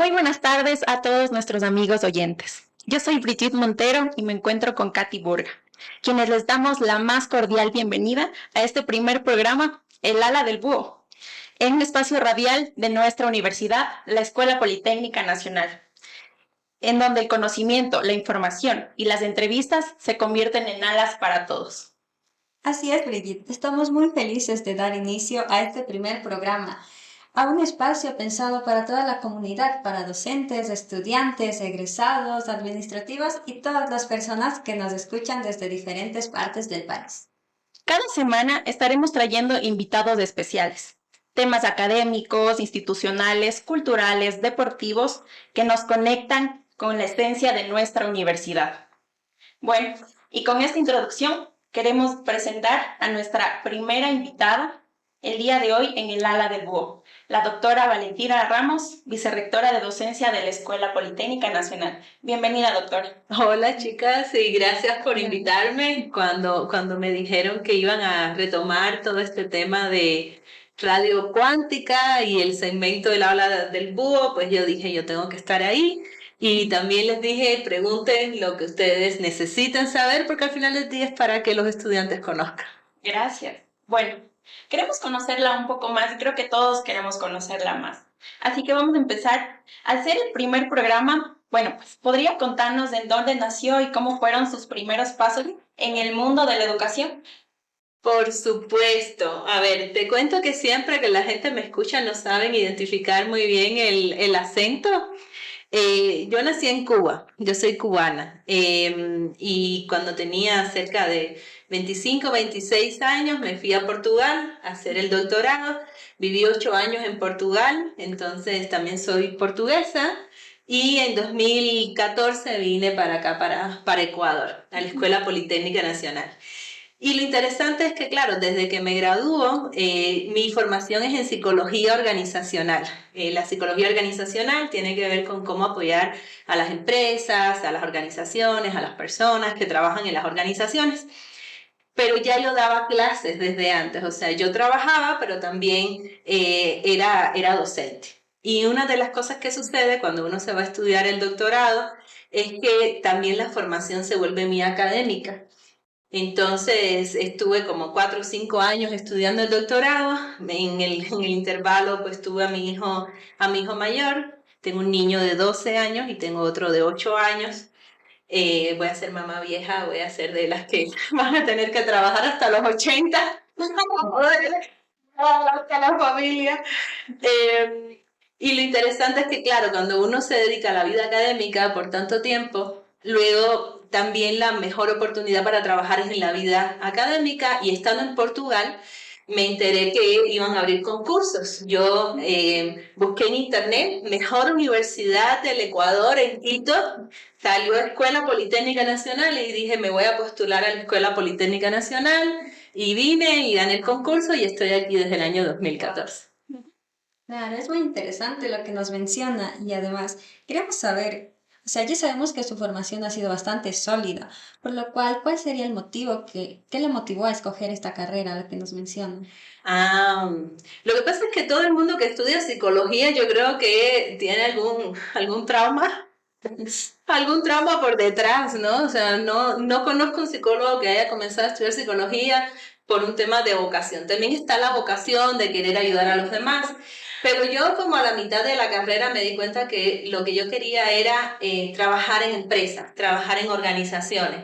Muy buenas tardes a todos nuestros amigos oyentes. Yo soy Brigitte Montero y me encuentro con Katy Burga, quienes les damos la más cordial bienvenida a este primer programa, El Ala del Búho, en un espacio radial de nuestra universidad, la Escuela Politécnica Nacional, en donde el conocimiento, la información y las entrevistas se convierten en alas para todos. Así es, Brigitte. Estamos muy felices de dar inicio a este primer programa, a un espacio pensado para toda la comunidad, para docentes, estudiantes, egresados, administrativos y todas las personas que nos escuchan desde diferentes partes del país. Cada semana estaremos trayendo invitados especiales, temas académicos, institucionales, culturales, deportivos, que nos conectan con la esencia de nuestra universidad. Bueno, y con esta introducción queremos presentar a nuestra primera invitada el día de hoy en el Ala del Búho, la doctora Valentina Ramos, vicerrectora de docencia de la Escuela Politécnica Nacional. Bienvenida, doctora. Hola chicas y gracias por invitarme. Cuando me dijeron que iban a retomar todo este tema de radio cuántica y el segmento del Ala del Búho, pues yo dije yo tengo que estar ahí. Y también les dije, pregunten lo que ustedes necesiten saber, porque al final del día es para que los estudiantes conozcan. Gracias. Bueno, queremos conocerla un poco más y creo que todos queremos conocerla más. Así que vamos a empezar. Al ser el primer programa, bueno, pues podría contarnos en dónde nació y cómo fueron sus primeros pasos en el mundo de la educación. Por supuesto. A ver, te cuento que siempre que la gente me escucha no saben identificar muy bien el acento. Yo nací en Cuba, yo soy cubana, y cuando tenía cerca de 25, 26 años me fui a Portugal a hacer el doctorado, viví 8 años en Portugal, entonces también soy portuguesa, y en 2014 vine para acá, para Ecuador, a la Escuela Politécnica Nacional. Y lo interesante es que, claro, desde que me gradúo, mi formación es en psicología organizacional. La psicología organizacional tiene que ver con cómo apoyar a las empresas, a las organizaciones, a las personas que trabajan en las organizaciones. Pero ya yo daba clases desde antes, o sea, yo trabajaba, pero también era docente. Y una de las cosas que sucede cuando uno se va a estudiar el doctorado es que también la formación se vuelve muy académica. Entonces estuve como 4 o 5 años estudiando el doctorado. En el intervalo pues tuve a mi hijo mayor. Tengo un niño de 12 años y tengo otro de 8 años. Voy a ser mamá vieja, voy a ser de las que van a tener que trabajar hasta los 80. Hasta la familia. Y lo interesante es que, claro, cuando uno se dedica a la vida académica por tanto tiempo, luego también la mejor oportunidad para trabajar es en la vida académica, y estando en Portugal me enteré que iban a abrir concursos. Yo busqué en internet mejor universidad del Ecuador en Quito, salió Escuela Politécnica Nacional y dije me voy a postular a la Escuela Politécnica Nacional, y vine y gané el concurso y estoy aquí desde el año 2014. Claro, es muy interesante lo que nos menciona y además queremos saber, o sea, ya sabemos que su formación ha sido bastante sólida, por lo cual, ¿cuál sería el motivo qué le motivó a escoger esta carrera, la que nos menciona? Ah, lo que pasa es que todo el mundo que estudia psicología yo creo que tiene algún trauma, algún trauma por detrás, ¿no? O sea, no conozco un psicólogo que haya comenzado a estudiar psicología por un tema de vocación. También está la vocación de querer ayudar a los demás. Pero yo como a la mitad de la carrera me di cuenta que lo que yo quería era trabajar en empresas, trabajar en organizaciones.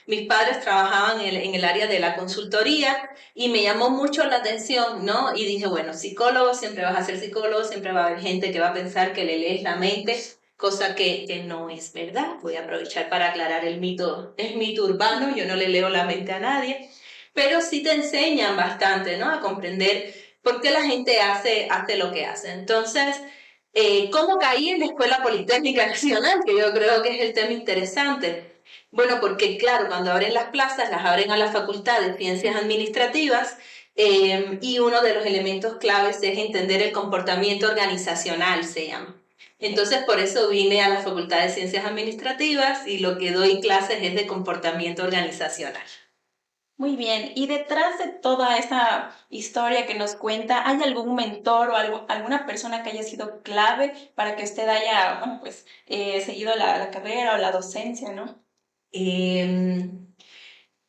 Mis padres trabajaban en el área de la consultoría y me llamó mucho la atención, ¿no? Y dije, bueno, psicólogo, siempre vas a ser psicólogo, siempre va a haber gente que va a pensar que le lees la mente, cosa que no es verdad. Voy a aprovechar para aclarar el mito, es mito urbano, yo no le leo la mente a nadie, pero sí te enseñan bastante, ¿no? A comprender por qué la gente hace lo que hace. Entonces, ¿cómo caí en la Escuela Politécnica Nacional? Que yo creo que es el tema interesante. Bueno, porque claro, cuando abren las plazas, las abren a la Facultad de Ciencias Administrativas, y uno de los elementos claves es entender el comportamiento organizacional, se llama. Entonces, por eso vine a la Facultad de Ciencias Administrativas y lo que doy clases es de comportamiento organizacional. Muy bien, y detrás de toda esa historia que nos cuenta, ¿hay algún mentor o alguna persona que haya sido clave para que usted haya, bueno, pues, seguido la carrera o la docencia, ¿no? Em,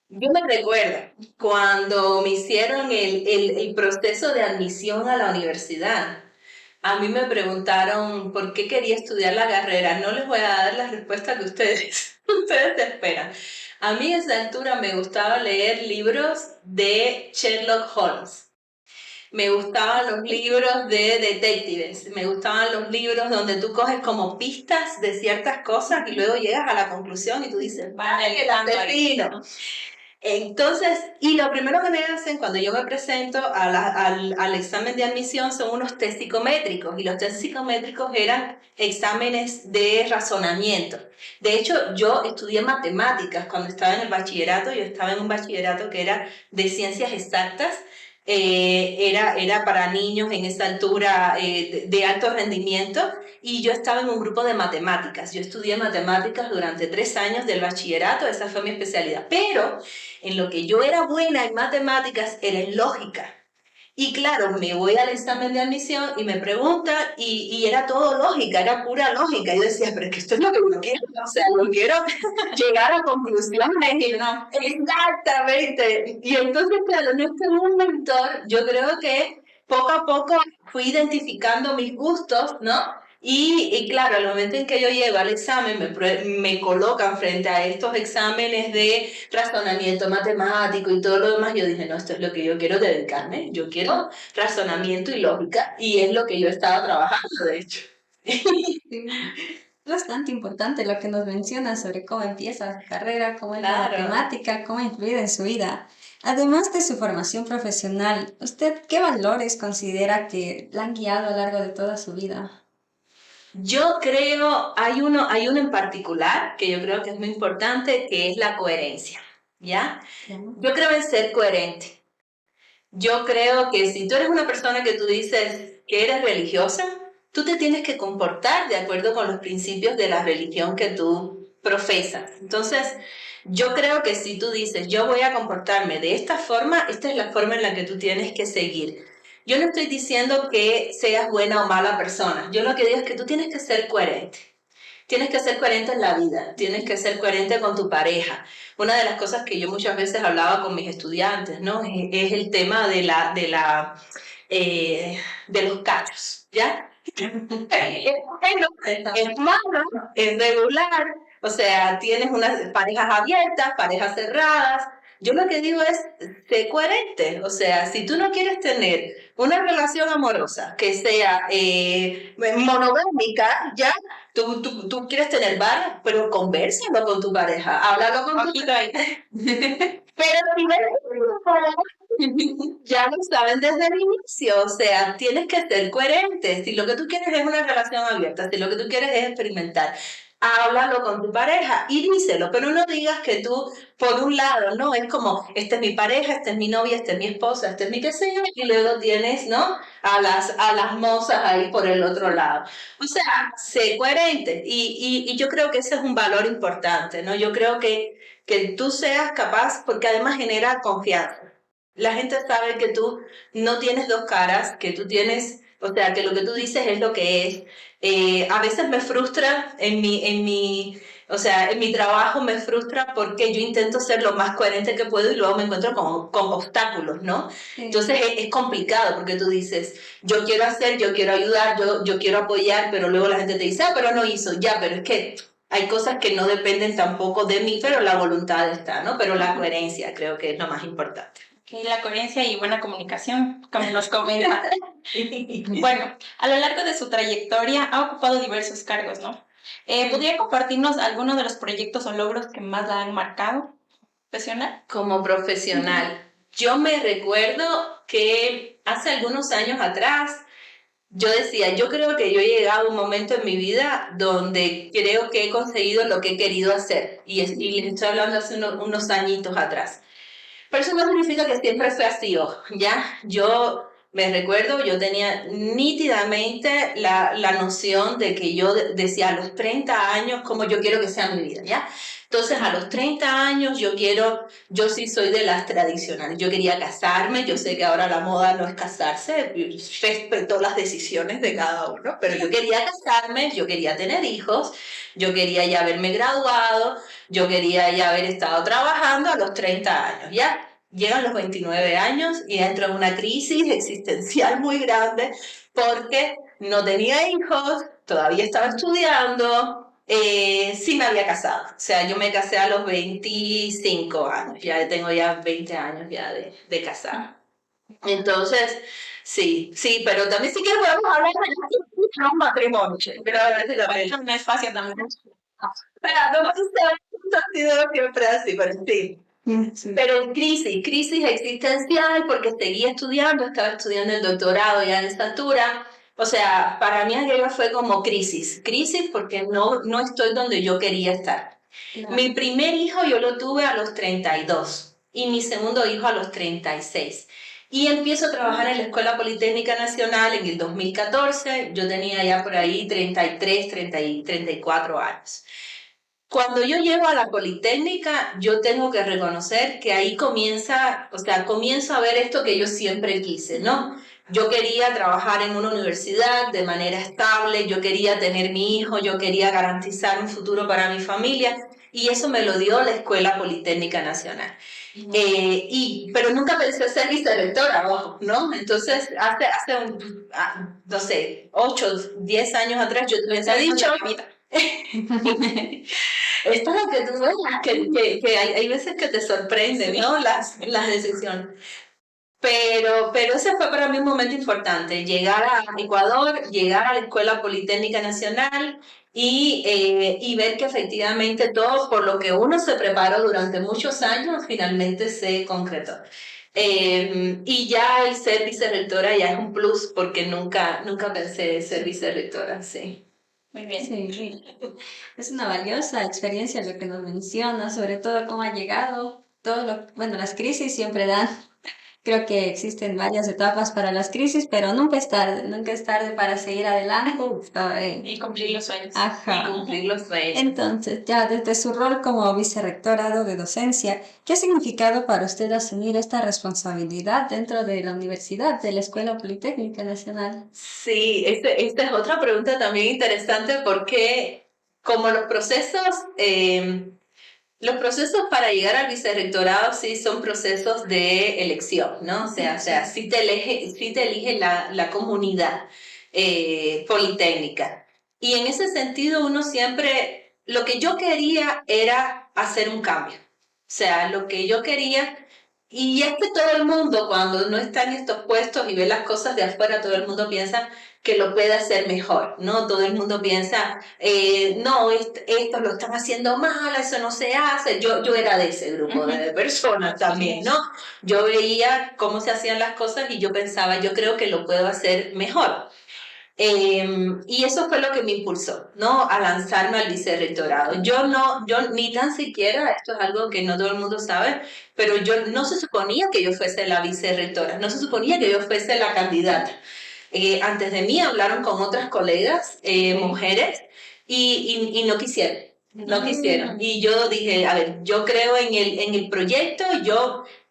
yo me recuerdo cuando me hicieron el proceso de admisión a la universidad. A mí me preguntaron por qué quería estudiar la carrera. No les voy a dar la respuesta que ustedes, ustedes esperan. A mí a esa altura me gustaba leer libros de Sherlock Holmes. Me gustaban los libros de detectives, me gustaban los libros donde tú coges como pistas de ciertas cosas y luego llegas a la conclusión y tú dices, ¡vaya el asesino! Entonces, y lo primero que me hacen cuando yo me presento al examen de admisión son unos test psicométricos, y los test psicométricos eran exámenes de razonamiento. De hecho, yo estudié matemáticas cuando estaba en el bachillerato. Yo estaba en un bachillerato que era de ciencias exactas. Era para niños en esa altura, de alto rendimiento, y yo estaba en un grupo de matemáticas. Yo estudié matemáticas durante 3 años del bachillerato, esa fue mi especialidad, pero en lo que yo era buena en matemáticas era en lógica. Y claro, me voy al examen de admisión y me preguntan, y era todo lógica, era pura lógica. Yo decía, pero es que esto es lo que yo quiero, o sea, yo quiero llegar a conclusiones y no. Exactamente. Y entonces, claro, en este mentor, yo creo que poco a poco fui identificando mis gustos, ¿no? Y claro, al momento en que yo llego al examen, me colocan frente a estos exámenes de razonamiento matemático y todo lo demás. Yo dije, no, esto es lo que yo quiero dedicarme. Yo quiero razonamiento y lógica, y es lo que yo estaba trabajando, de hecho. Sí. Es bastante importante lo que nos menciona sobre cómo empieza su carrera, cómo es la Claro. matemática, cómo ha influido en su vida. Además de su formación profesional, ¿usted qué valores considera que la han guiado a lo largo de toda su vida? Yo creo, hay uno en particular que yo creo que es muy importante, que es la coherencia, ¿ya? ¿No? Yo creo en ser coherente. Yo creo que si tú eres una persona que tú dices que eres religiosa, tú te tienes que comportar de acuerdo con los principios de la religión que tú profesas. Entonces, yo creo que si tú dices, yo voy a comportarme de esta forma, esta es la forma en la que tú tienes que seguir. Yo no estoy diciendo que seas buena o mala persona. Yo lo que digo es que tú tienes que ser coherente. Tienes que ser coherente en la vida, tienes que ser coherente con tu pareja. Una de las cosas que yo muchas veces hablaba con mis estudiantes, ¿no? Es el tema de los cachos, ¿ya? Es bueno, es malo, es regular, o sea, tienes unas parejas abiertas, parejas cerradas. Yo lo que digo es, sé coherente, o sea, si tú no quieres tener una relación amorosa que sea monogámica, ¿ya? Tú quieres tener varias, pero convérsalo con tu pareja, háblalo con tu pareja. Pero primero ya lo saben desde el inicio, o sea, tienes que ser coherente. Si lo que tú quieres es una relación abierta, si lo que tú quieres es experimentar, háblalo con tu pareja y díselo, pero no digas que tú, por un lado, ¿no? Es como, esta es mi pareja, esta es mi novia, esta es mi esposa, este es mi qué sé yo, y luego tienes, ¿no? A las mozas ahí por el otro lado. O sea, sé coherente, y yo creo que ese es un valor importante, ¿no? Yo creo que tú seas capaz, porque además genera confianza. La gente sabe que tú no tienes dos caras, que tú tienes, o sea, que lo que tú dices es lo que es. A veces me frustra o sea, en mi trabajo me frustra porque yo intento ser lo más coherente que puedo y luego me encuentro con obstáculos, ¿no? Sí. Entonces es complicado porque tú dices, yo quiero hacer, yo quiero ayudar, yo quiero apoyar, pero luego la gente te dice, ah, pero no hizo, ya, pero es que hay cosas que no dependen tampoco de mí, pero la voluntad está, ¿no? Pero la coherencia creo que es lo más importante. Ok, la coherencia y buena comunicación, como nos comenta. Bueno, a lo largo de su trayectoria ha ocupado diversos cargos, ¿no? ¿Podría compartirnos algunos de los proyectos o logros que más la han marcado profesional? Como profesional, yo me recuerdo que hace algunos años atrás, yo decía, yo creo que yo he llegado a un momento en mi vida donde creo que he conseguido lo que he querido hacer. Y les estoy hablando hace unos añitos atrás. Pero eso no significa que siempre fue así, ojo, ¿ya? Yo me recuerdo, yo tenía nítidamente la noción de que yo decía a los 30 años cómo yo quiero que sea mi vida, ¿ya? Entonces, a los 30 años yo sí soy de las tradicionales. Yo quería casarme, yo sé que ahora la moda no es casarse, respeto las decisiones de cada uno, pero yo quería casarme, yo quería tener hijos, yo quería ya haberme graduado, yo quería ya haber estado trabajando a los 30 años. Ya llegan los 29 años y entro en una crisis existencial muy grande porque no tenía hijos, todavía estaba estudiando, sí me había casado. O sea, yo me casé a los 25 años, ya tengo ya 20 años ya de casada. Entonces, sí, pero también sí que podemos hablar de los matrimonios. Pero a veces también Es un espacio también. pero no ha sido siempre así, pero sí. Sí. Pero en crisis existencial, porque seguía estudiando, estaba estudiando el doctorado ya en esta altura. O sea, para mí aquello fue como crisis porque no estoy donde yo quería estar. Claro. Mi primer hijo yo lo tuve a los 32 y mi segundo hijo a los 36. Y empiezo a trabajar en la Escuela Politécnica Nacional en el 2014. Yo tenía ya por ahí 33, 34 años. Cuando yo llego a la Politécnica, yo tengo que reconocer que ahí comienzo a ver esto que yo siempre quise, ¿no? Yo quería trabajar en una universidad de manera estable, yo quería tener mi hijo, yo quería garantizar un futuro para mi familia y eso me lo dio la Escuela Politécnica Nacional. Pero nunca pensé ser vicerrectora, ojo, ¿no? Entonces, no sé, 8, 10 años atrás yo te hubiese dicho... Es para que tú veas que hay veces que te sorprenden, ¿no? Las decisiones. Pero ese fue para mí un momento importante, llegar a Ecuador, llegar a la Escuela Politécnica Nacional y ver que efectivamente todo por lo que uno se preparó durante muchos años finalmente se concretó. Y ya el ser vicerrectora ya es un plus porque nunca pensé ser vicerrectora, sí. Muy bien. Sí, es una valiosa experiencia lo que nos menciona, sobre todo cómo ha llegado, bueno, las crisis siempre dan, creo que existen varias etapas para las crisis, pero nunca es tarde para seguir adelante. Y cumplir los sueños. Ajá. Y cumplir los sueños. Entonces, ya desde su rol como vicerrectorado de docencia, ¿qué ha significado para usted asumir esta responsabilidad dentro de la universidad, de la Escuela Politécnica Nacional? Sí, esta es otra pregunta también interesante porque como los procesos para llegar al vicerrectorado sí son procesos de elección, ¿no? O sea, sí te elige la comunidad politécnica. Y en ese sentido uno siempre, lo que yo quería era hacer un cambio. O sea, lo que yo quería, y es que todo el mundo cuando no está en estos puestos y ve las cosas de afuera, todo el mundo piensa que lo puede hacer mejor, ¿no? Todo el mundo piensa, no, esto lo están haciendo mal, eso no se hace. Yo era de ese grupo de personas también, ¿no? Yo veía cómo se hacían las cosas y yo pensaba, yo creo que lo puedo hacer mejor. Y eso fue lo que me impulsó, ¿no? A lanzarme al vicerrectorado. Yo ni tan siquiera, esto es algo que no todo el mundo sabe, pero yo no se suponía que yo fuese la vicerrectora, no se suponía que yo fuese la candidata. Antes de mí hablaron con otras colegas, mujeres, y no quisieron. No quisieron. Y yo dije, a ver, yo creo en el proyecto,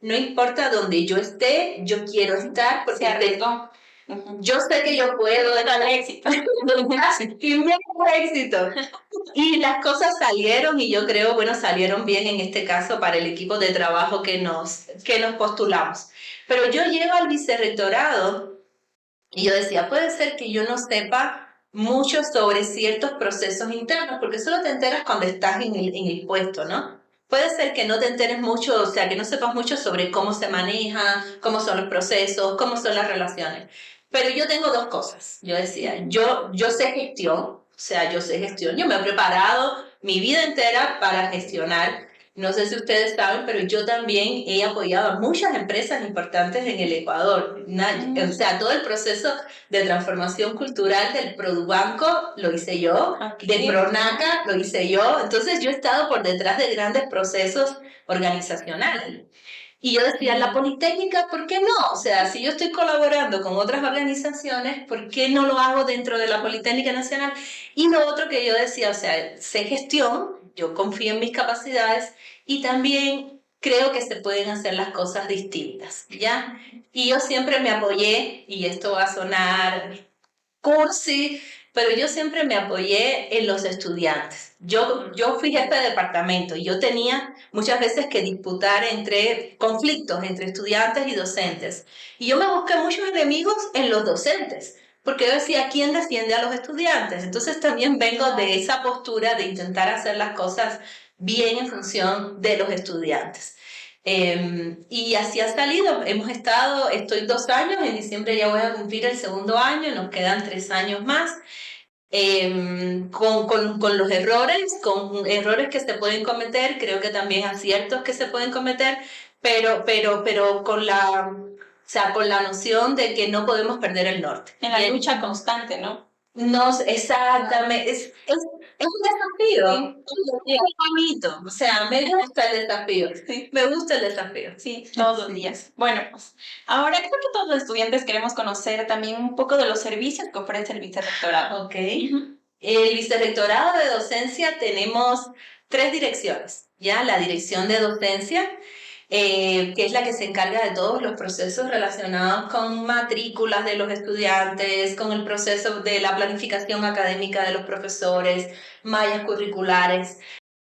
no importa donde yo esté, yo quiero estar porque Se arriesgó. yo sé que yo puedo Dar éxito. y me dio éxito. Y las cosas salieron y yo creo, bueno, salieron bien en este caso para el equipo de trabajo que nos postulamos. Pero yo llego al vicerrectorado y yo decía, puede ser que yo no sepa mucho sobre ciertos procesos internos, porque solo te enteras cuando estás en el puesto, ¿no? Puede ser que no te enteres mucho, o sea, que no sepas mucho sobre cómo se maneja, cómo son los procesos, cómo son las relaciones. Pero yo tengo dos cosas. Yo decía, yo sé gestión, o sea, yo sé gestión. Yo me he preparado mi vida entera para gestionar. No sé si ustedes saben, pero yo también he apoyado a muchas empresas importantes en el Ecuador. O sea, todo el proceso de transformación cultural del Produbanco lo hice yo, de Pronaca lo hice yo. Entonces yo he estado por detrás de grandes procesos organizacionales. Y yo decía, la Politécnica, ¿por qué no? O sea, si yo estoy colaborando con otras organizaciones, ¿por qué no lo hago dentro de la Politécnica Nacional? Y lo otro que yo decía, o sea, sé gestión, yo confío en mis capacidades y también creo que se pueden hacer las cosas distintas, ¿ya? Y yo siempre me apoyé, y esto va a sonar cursi, pero yo siempre me apoyé en los estudiantes. Yo fui jefe de departamento y yo tenía muchas veces que disputar entre conflictos entre estudiantes y docentes. Y yo me busqué muchos enemigos en los docentes, porque yo decía, ¿quién defiende a los estudiantes? Entonces también vengo de esa postura de intentar hacer las cosas bien en función de los estudiantes. Y así ha salido. Estoy 2 años, en diciembre ya voy a cumplir el segundo año, nos quedan 3 años más. Con los errores, con errores que se pueden cometer, creo que también aciertos que se pueden cometer, pero con la noción de que no podemos perder el norte. En la lucha constante, ¿no? Exactamente, es un desafío, es bonito, o sea, me gusta el desafío, Sí. me gusta el desafío. Sí, todos los días. Bueno, pues ahora creo que todos los estudiantes queremos conocer también un poco de los servicios que ofrece el vicerrectorado. Ok. El vicerrectorado de docencia tenemos 3 direcciones, ¿ya? La dirección de docencia, que es la que se encarga de todos los procesos relacionados con matrículas de los estudiantes, con el proceso de la planificación académica de los profesores, mallas curriculares.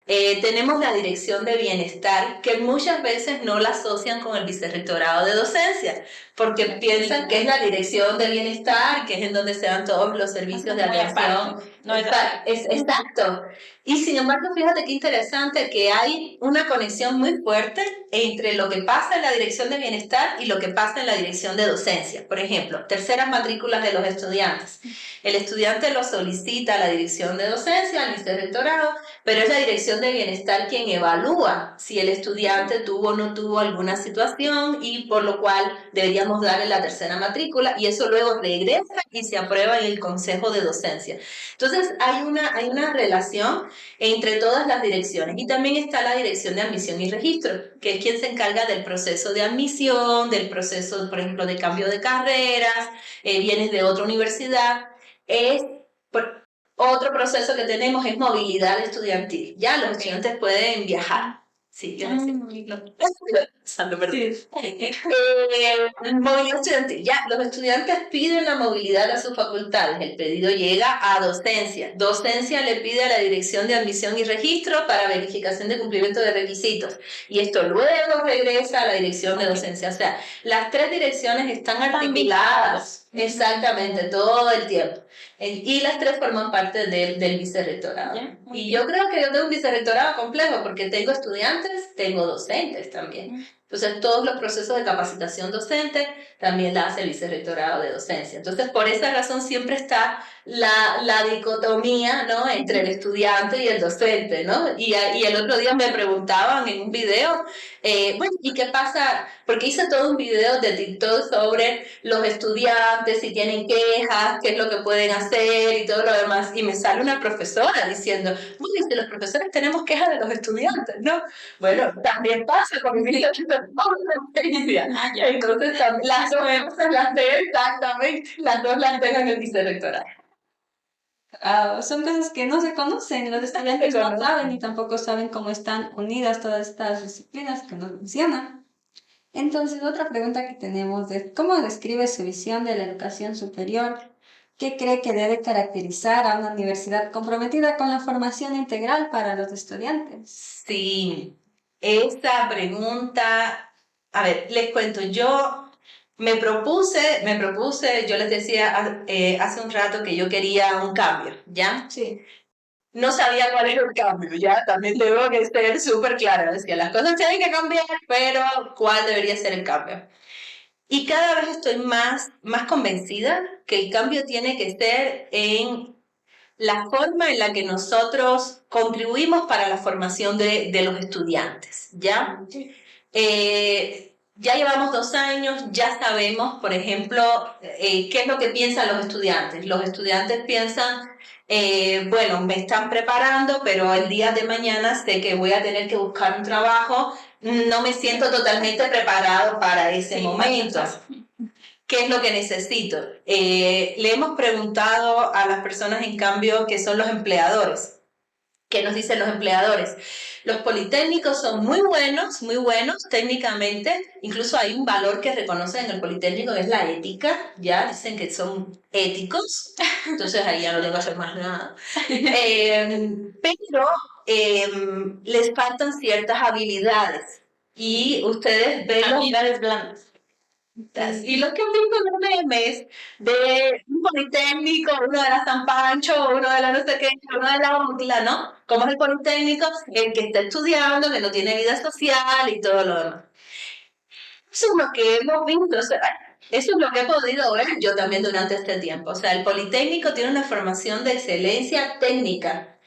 Tenemos la dirección de bienestar, que muchas veces no la asocian con el vicerrectorado de docencia, porque piensan que es la dirección de bienestar, que es en donde se dan todos los servicios de atención. No es Exacto. Y sin embargo, fíjate qué interesante que hay una conexión muy fuerte entre lo que pasa en la dirección de bienestar y lo que pasa en la dirección de docencia. Por ejemplo, terceras matrículas de los estudiantes. El estudiante lo solicita a la dirección de docencia, al vicerrectorado, pero es la dirección de bienestar quien evalúa si el estudiante tuvo o no tuvo alguna situación y por lo cual deberíamos darle la tercera matrícula y eso luego regresa y se aprueba en el consejo de docencia. Entonces hay una relación entre todas las direcciones y también está la dirección de admisión y registro, que es quien se encarga del proceso de admisión, del proceso, por ejemplo, de cambio de carreras, vienes de otra universidad. Otro proceso que tenemos es movilidad estudiantil. Ya los estudiantes pueden viajar. Sí, yo movilidad estudiantil. Ya, los estudiantes piden la movilidad a sus facultades. El pedido llega a docencia. Docencia le pide a la dirección de admisión y registro para verificación de cumplimiento de requisitos. Y esto luego regresa a la dirección de docencia. O sea, las 3 direcciones están articuladas. Exactamente, todo el tiempo. Y las 3 forman parte del vicerrectorado. Y yo creo que yo tengo un vicerrectorado complejo porque tengo estudiantes, tengo docentes también. Entonces, todos los procesos de capacitación docente también la hace el vicerrectorado de docencia. Entonces, por esa razón siempre está la dicotomía, ¿no?, entre el estudiante y el docente, ¿no? Y el otro día me preguntaban en un video, bueno, ¿y qué pasa? Porque hice todo un video de TikTok sobre los estudiantes, si tienen quejas, qué es lo que pueden hacer y todo lo demás. Y me sale una profesora diciendo, bueno, si los profesores tenemos quejas de los estudiantes, ¿no? Bueno, también pasa con mi entonces, las dos las tengo exactamente, las dos las tengo en el vicerrectorado. Son cosas que no se conocen, los estudiantes no saben y tampoco saben cómo están unidas todas estas disciplinas que nos mencionan. Entonces, otra pregunta que tenemos es, ¿cómo describe su visión de la educación superior? ¿Qué cree que debe caracterizar a una universidad comprometida con la formación integral para los estudiantes? Sí, esa pregunta, a ver, les cuento, yo me propuse, yo les decía hace un rato que yo quería un cambio, ¿ya? Sí. No sabía cuál era el cambio, ya, también tengo que ser súper clara, decía, las cosas tienen que cambiar, pero ¿cuál debería ser el cambio? Y cada vez estoy más convencida que el cambio tiene que ser en la forma en la que nosotros contribuimos para la formación de los estudiantes, ¿ya? Ya llevamos 2 años, ya sabemos, por ejemplo, qué es lo que piensan los estudiantes. Los estudiantes piensan, bueno, me están preparando, pero el día de mañana sé que voy a tener que buscar un trabajo, no me siento totalmente preparado para ese momento. ¿Qué es lo que necesito? Le hemos preguntado a las personas, en cambio, que son los empleadores. ¿Qué nos dicen los empleadores? Los politécnicos son muy buenos técnicamente. Incluso hay un valor que reconocen en el politécnico, que es la ética. Ya dicen que son éticos. Entonces ahí ya no tengo que hacer más nada. Pero les faltan ciertas habilidades. Y ustedes ven Habilidades blandas. y lo que vi con los memes de un politécnico, uno de la San Pancho, uno de la no sé qué, uno de la UNCLA, ¿no? Como es el politécnico, el que está estudiando, que no tiene vida social y todo lo demás. Eso es lo que hemos visto, o sea, eso es lo que he podido ver yo también durante este tiempo. O sea, el politécnico tiene una formación de excelencia técnica.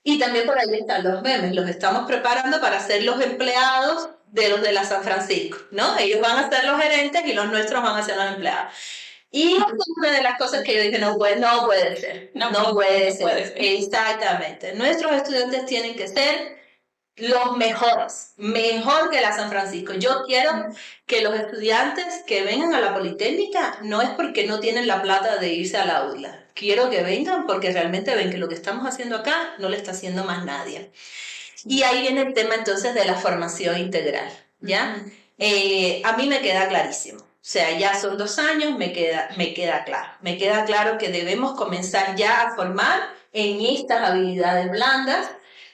Y también por ahí están los memes, los estamos preparando para ser los empleados de los de la San Francisco, ¿no? Ellos van a ser los gerentes y los nuestros van a ser los empleados. Y esa es una de las cosas que yo dije, no puede ser. No puede ser. Exactamente. Nuestros estudiantes tienen que ser los mejores, mejor que la San Francisco. Yo quiero que los estudiantes que vengan a la Politécnica no es porque no tienen la plata de irse a la aula. Quiero que vengan porque realmente ven que lo que estamos haciendo acá no lo está haciendo más nadie. Y ahí viene el tema entonces de la formación integral, ¿ya? A mí me queda clarísimo. O sea, ya son 2 años, me queda claro. Me queda claro que debemos comenzar ya a formar en estas habilidades blandas,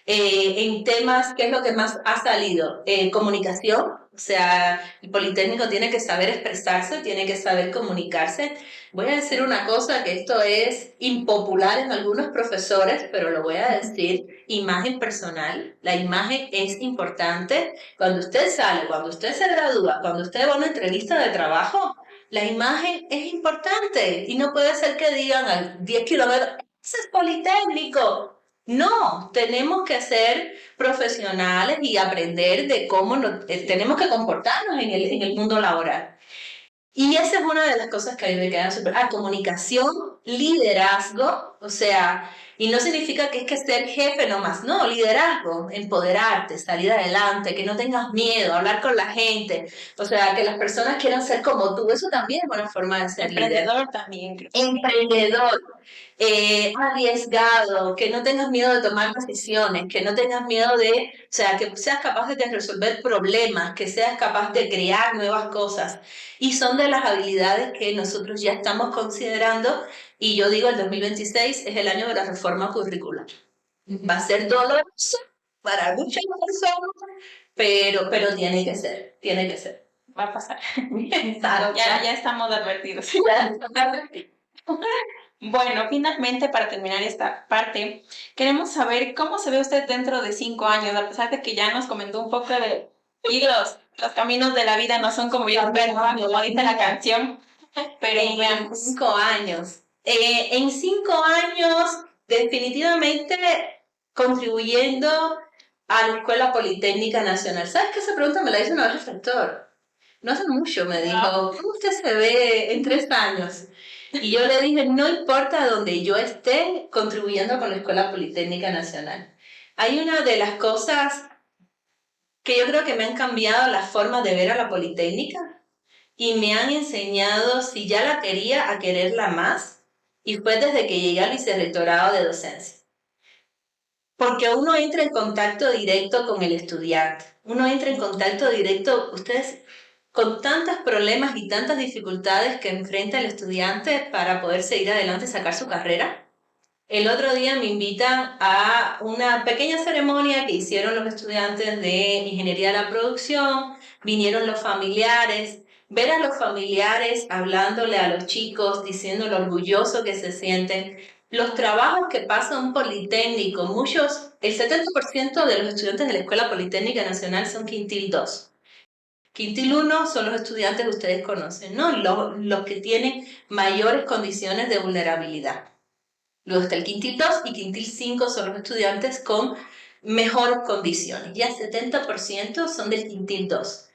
en temas, ¿qué es lo que más ha salido? Comunicación, o sea, el Politécnico tiene que saber expresarse, tiene que saber comunicarse. Voy a decir una cosa, que esto es impopular en algunos profesores, pero lo voy a decir, imagen personal. La imagen es importante. Cuando usted sale, cuando usted se gradúa, cuando usted va a una entrevista de trabajo, la imagen es importante y no puede ser que digan a 10 kilómetros, ese es Politécnico. No, tenemos que ser profesionales y aprender de cómo tenemos que comportarnos en el mundo laboral. Y esa es una de las cosas que a mí me quedan súper... comunicación, liderazgo, o sea, y no significa que es que ser jefe nomás, no, liderazgo, empoderarte, salir adelante, que no tengas miedo, hablar con la gente, o sea, que las personas quieran ser como tú, eso también es una forma de ser líder. Emprendedor también, creo. Emprendedor, arriesgado, que no tengas miedo de tomar decisiones, que no tengas miedo de, o sea, que seas capaz de resolver problemas, que seas capaz de crear nuevas cosas. Y son de las habilidades que nosotros ya estamos considerando, y yo digo el 2026 es el año de la reforma curricular. Va a ser doloroso para muchas personas, pero tiene que ser, tiene que ser. Va a pasar. Claro, Ya estamos advertidos. ya estamos advertidos. Bueno, finalmente para terminar esta parte, queremos saber cómo se ve usted dentro de 5 años, a pesar de que ya nos comentó un poco de y los caminos de la vida no son como bien verdes, como dice la canción, pero veamos. 5 años. En 5 años, definitivamente contribuyendo a la Escuela Politécnica Nacional. ¿Sabes qué? Esa pregunta me la hizo una vez el rector. No hace mucho me dijo, ¿cómo usted se ve en 3 años? Y yo le dije, no importa donde yo esté contribuyendo con la Escuela Politécnica Nacional. Hay una de las cosas que yo creo que me han cambiado la forma de ver a la Politécnica y me han enseñado, si ya la quería, a quererla más, y fue desde que llegué al vicerrectorado de docencia. Porque uno entra en contacto directo con el estudiante, uno entra en contacto directo, ustedes, con tantos problemas y tantas dificultades que enfrenta el estudiante para poder seguir adelante y sacar su carrera. El otro día me invitan a una pequeña ceremonia que hicieron los estudiantes de Ingeniería de la Producción, vinieron los familiares, ver a los familiares hablándole a los chicos, diciendo lo orgulloso que se sienten, los trabajos que pasa un politécnico, muchos, el 70% de los estudiantes de la Escuela Politécnica Nacional son quintil 2. Quintil 1 son los estudiantes que ustedes conocen, ¿no? Los que tienen mayores condiciones de vulnerabilidad. Luego está el quintil 2 y quintil 5 son los estudiantes con mejores condiciones. Ya el 70% son del quintil 2.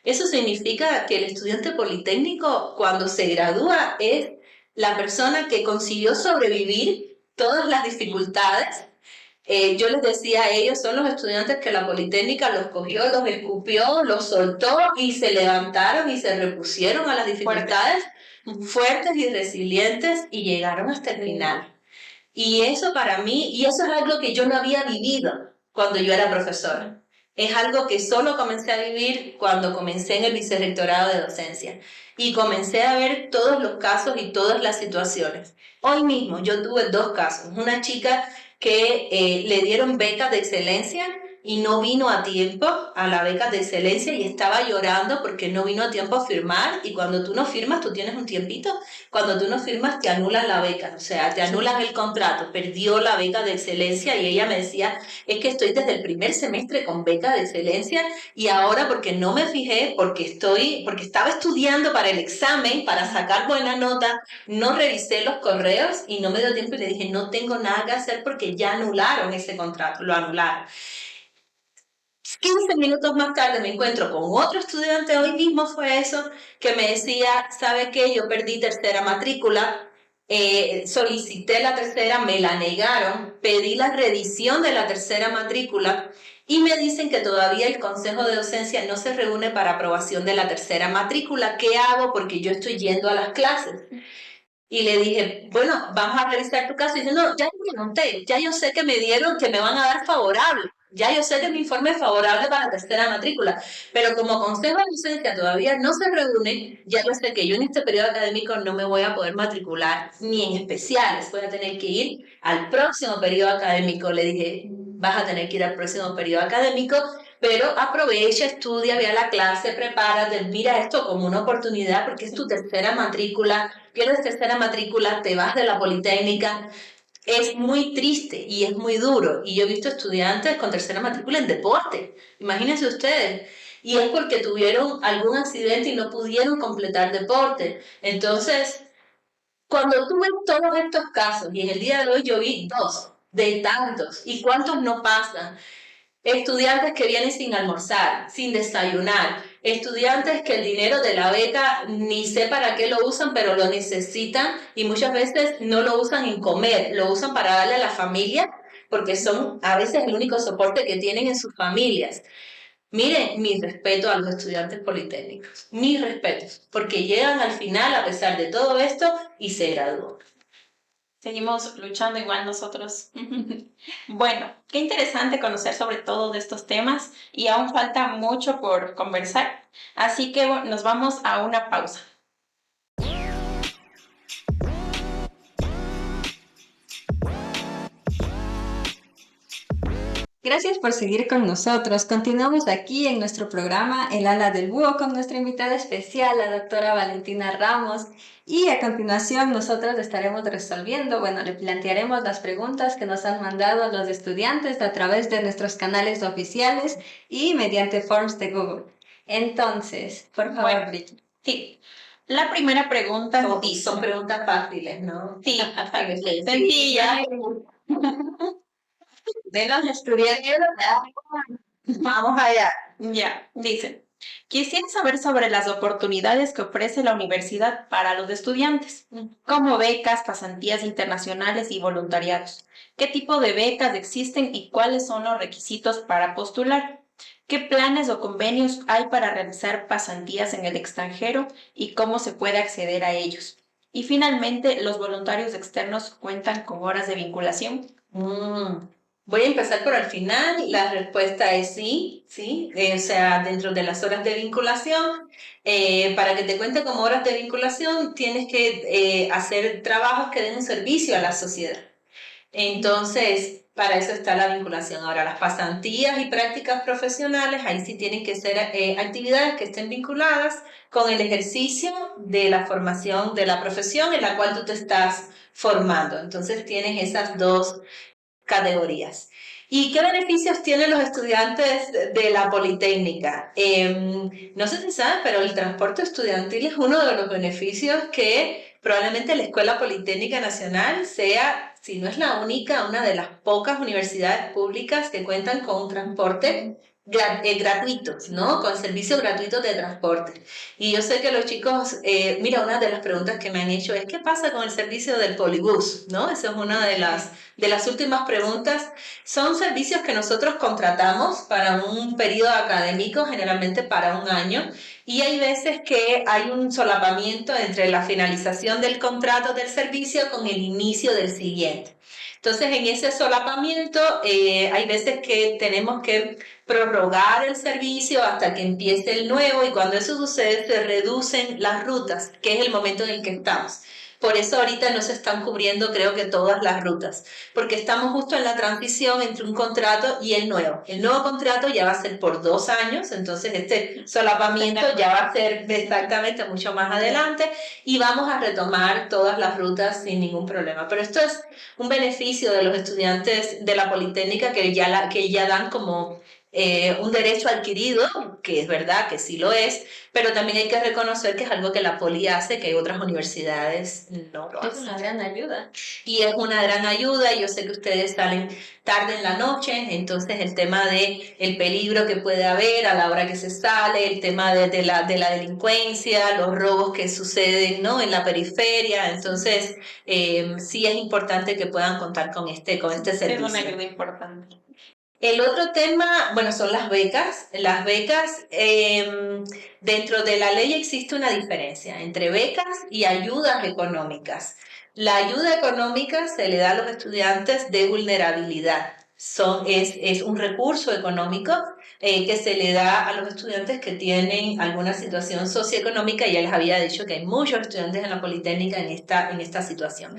Eso significa que el estudiante politécnico, cuando se gradúa, es la persona que consiguió sobrevivir todas las dificultades. Yo les decía a ellos, son los estudiantes que la Politécnica los cogió, los escupió, los soltó y se levantaron y se repusieron a las dificultades fuertes y resilientes y llegaron hasta el final. Y eso para mí, y eso es algo que yo no había vivido cuando yo era profesora. Es algo que solo comencé a vivir cuando comencé en el vicerrectorado de docencia y comencé a ver todos los casos y todas las situaciones. Hoy mismo yo tuve dos casos. Una chica que le dieron becas de excelencia y no vino a tiempo a la beca de excelencia y estaba llorando porque no vino a tiempo a firmar, y cuando tú no firmas tú tienes un tiempito, cuando tú no firmas te anulan la beca, o sea, te anulan el contrato, perdió la beca de excelencia y ella me decía, es que estoy desde el primer semestre con beca de excelencia y ahora porque no me fijé, porque estaba estudiando para el examen, para sacar buena nota, no revisé los correos y no me dio tiempo y le dije, no tengo nada que hacer porque ya anularon ese contrato, lo anularon. 15 minutos más tarde me encuentro con otro estudiante, hoy mismo fue eso, que me decía, ¿sabe qué? Yo perdí tercera matrícula, solicité la tercera, me la negaron, pedí la reedición de la tercera matrícula y me dicen que todavía el Consejo de Docencia no se reúne para aprobación de la tercera matrícula. ¿Qué hago? Porque yo estoy yendo a las clases. Y le dije, bueno, vamos a revisar tu caso. Y dice, no, ya yo pregunté, ya yo sé que me dieron, que me van a dar favorable. Ya yo sé que mi informe es favorable para la tercera matrícula. Pero como Consejo de Docencia todavía no se reúne, ya yo sé que yo en este periodo académico no me voy a poder matricular ni en especiales. Voy a tener que ir al próximo periodo académico. Le dije, vas a tener que ir al próximo periodo académico, pero aprovecha, estudia, ve a la clase, prepárate, mira esto como una oportunidad porque es tu tercera matrícula, pierdes tercera matrícula, te vas de la Politécnica. Es muy triste y es muy duro. Y yo he visto estudiantes con tercera matrícula en deporte, imagínense ustedes. Y es porque tuvieron algún accidente y no pudieron completar deporte. Entonces, cuando tú ves todos estos casos, y en el día de hoy yo vi dos de tantos, ¿y cuántos no pasan? Estudiantes que vienen sin almorzar, sin desayunar, estudiantes que el dinero de la beca ni sé para qué lo usan, pero lo necesitan y muchas veces no lo usan en comer, lo usan para darle a la familia, porque son a veces el único soporte que tienen en sus familias. Miren, mi respeto a los estudiantes politécnicos, mis respetos, porque llegan al final a pesar de todo esto y se gradúan. Seguimos luchando igual nosotros. Bueno, qué interesante conocer sobre todo de estos temas y aún falta mucho por conversar. Así que nos vamos a una pausa. Gracias por seguir con nosotros. Continuamos aquí en nuestro programa El Ala del Búho con nuestra invitada especial, la doctora Valentina Ramos. Y a continuación nosotros estaremos resolviendo, le plantearemos las preguntas que nos han mandado los estudiantes a través de nuestros canales oficiales y mediante forms de Google. Entonces, por favor, Brigitte. Sí, la primera pregunta dice... Son preguntas fáciles, ¿no? Sí, sencilla. Vengan a estudiar. Vamos allá. Ya, dice, quisiera saber sobre las oportunidades que ofrece la universidad para los estudiantes, como becas, pasantías internacionales y voluntariados. ¿Qué tipo de becas existen y cuáles son los requisitos para postular? ¿Qué planes o convenios hay para realizar pasantías en el extranjero y cómo se puede acceder a ellos? Y finalmente, ¿los voluntarios externos cuentan con horas de vinculación? Voy a empezar por el final. La respuesta es sí, sí. O sea, dentro de las horas de vinculación, para que te cuente como horas de vinculación, tienes que hacer trabajos que den un servicio a la sociedad. Entonces, para eso está la vinculación. Ahora, las pasantías y prácticas profesionales, ahí sí tienen que ser actividades que estén vinculadas con el ejercicio de la formación de la profesión en la cual tú te estás formando. Entonces, tienes esas dos categorías. ¿Y qué beneficios tienen los estudiantes de la Politécnica? No sé si saben, pero el transporte estudiantil es uno de los beneficios que probablemente la Escuela Politécnica Nacional sea, si no es la única, una de las pocas universidades públicas que cuentan con un transporte gratuito, ¿no? Con servicio gratuito de transporte. Y yo sé que los chicos, mira, una de las preguntas que me han hecho es ¿qué pasa con el servicio del polibús? ¿No? Esa es una de las últimas preguntas. Son servicios que nosotros contratamos para un periodo académico, generalmente para un año, y hay veces que hay un solapamiento entre la finalización del contrato del servicio con el inicio del siguiente. Entonces, en ese solapamiento, hay veces que tenemos que prorrogar el servicio hasta que empiece el nuevo, y cuando eso sucede se reducen las rutas, que es el momento en el que estamos. Por eso ahorita no se están cubriendo, creo que todas las rutas, porque estamos justo en la transición entre un contrato y el nuevo. El nuevo contrato ya va a ser por 2 años, entonces este solapamiento ya va a ser exactamente mucho más adelante, y vamos a retomar todas las rutas sin ningún problema. Pero esto es un beneficio de los estudiantes de la Politécnica, que ya dan como un derecho adquirido, que es verdad que sí lo es, pero también hay que reconocer que es algo que la Poli hace, que otras universidades no lo hacen. Es una gran ayuda. Y es una gran ayuda. Yo sé que ustedes salen tarde en la noche, entonces el tema de el peligro que puede haber a la hora que se sale, el tema de la delincuencia, los robos que suceden, ¿no?, en la periferia. Entonces, sí es importante que puedan contar con este servicio. Es una ayuda importante. El otro tema, bueno, son las becas. Las becas, dentro de la ley existe una diferencia entre becas y ayudas económicas. La ayuda económica se le da a los estudiantes de vulnerabilidad. Es un recurso económico que se le da a los estudiantes que tienen alguna situación socioeconómica. Ya les había dicho que hay muchos estudiantes en la Politécnica en esta situación.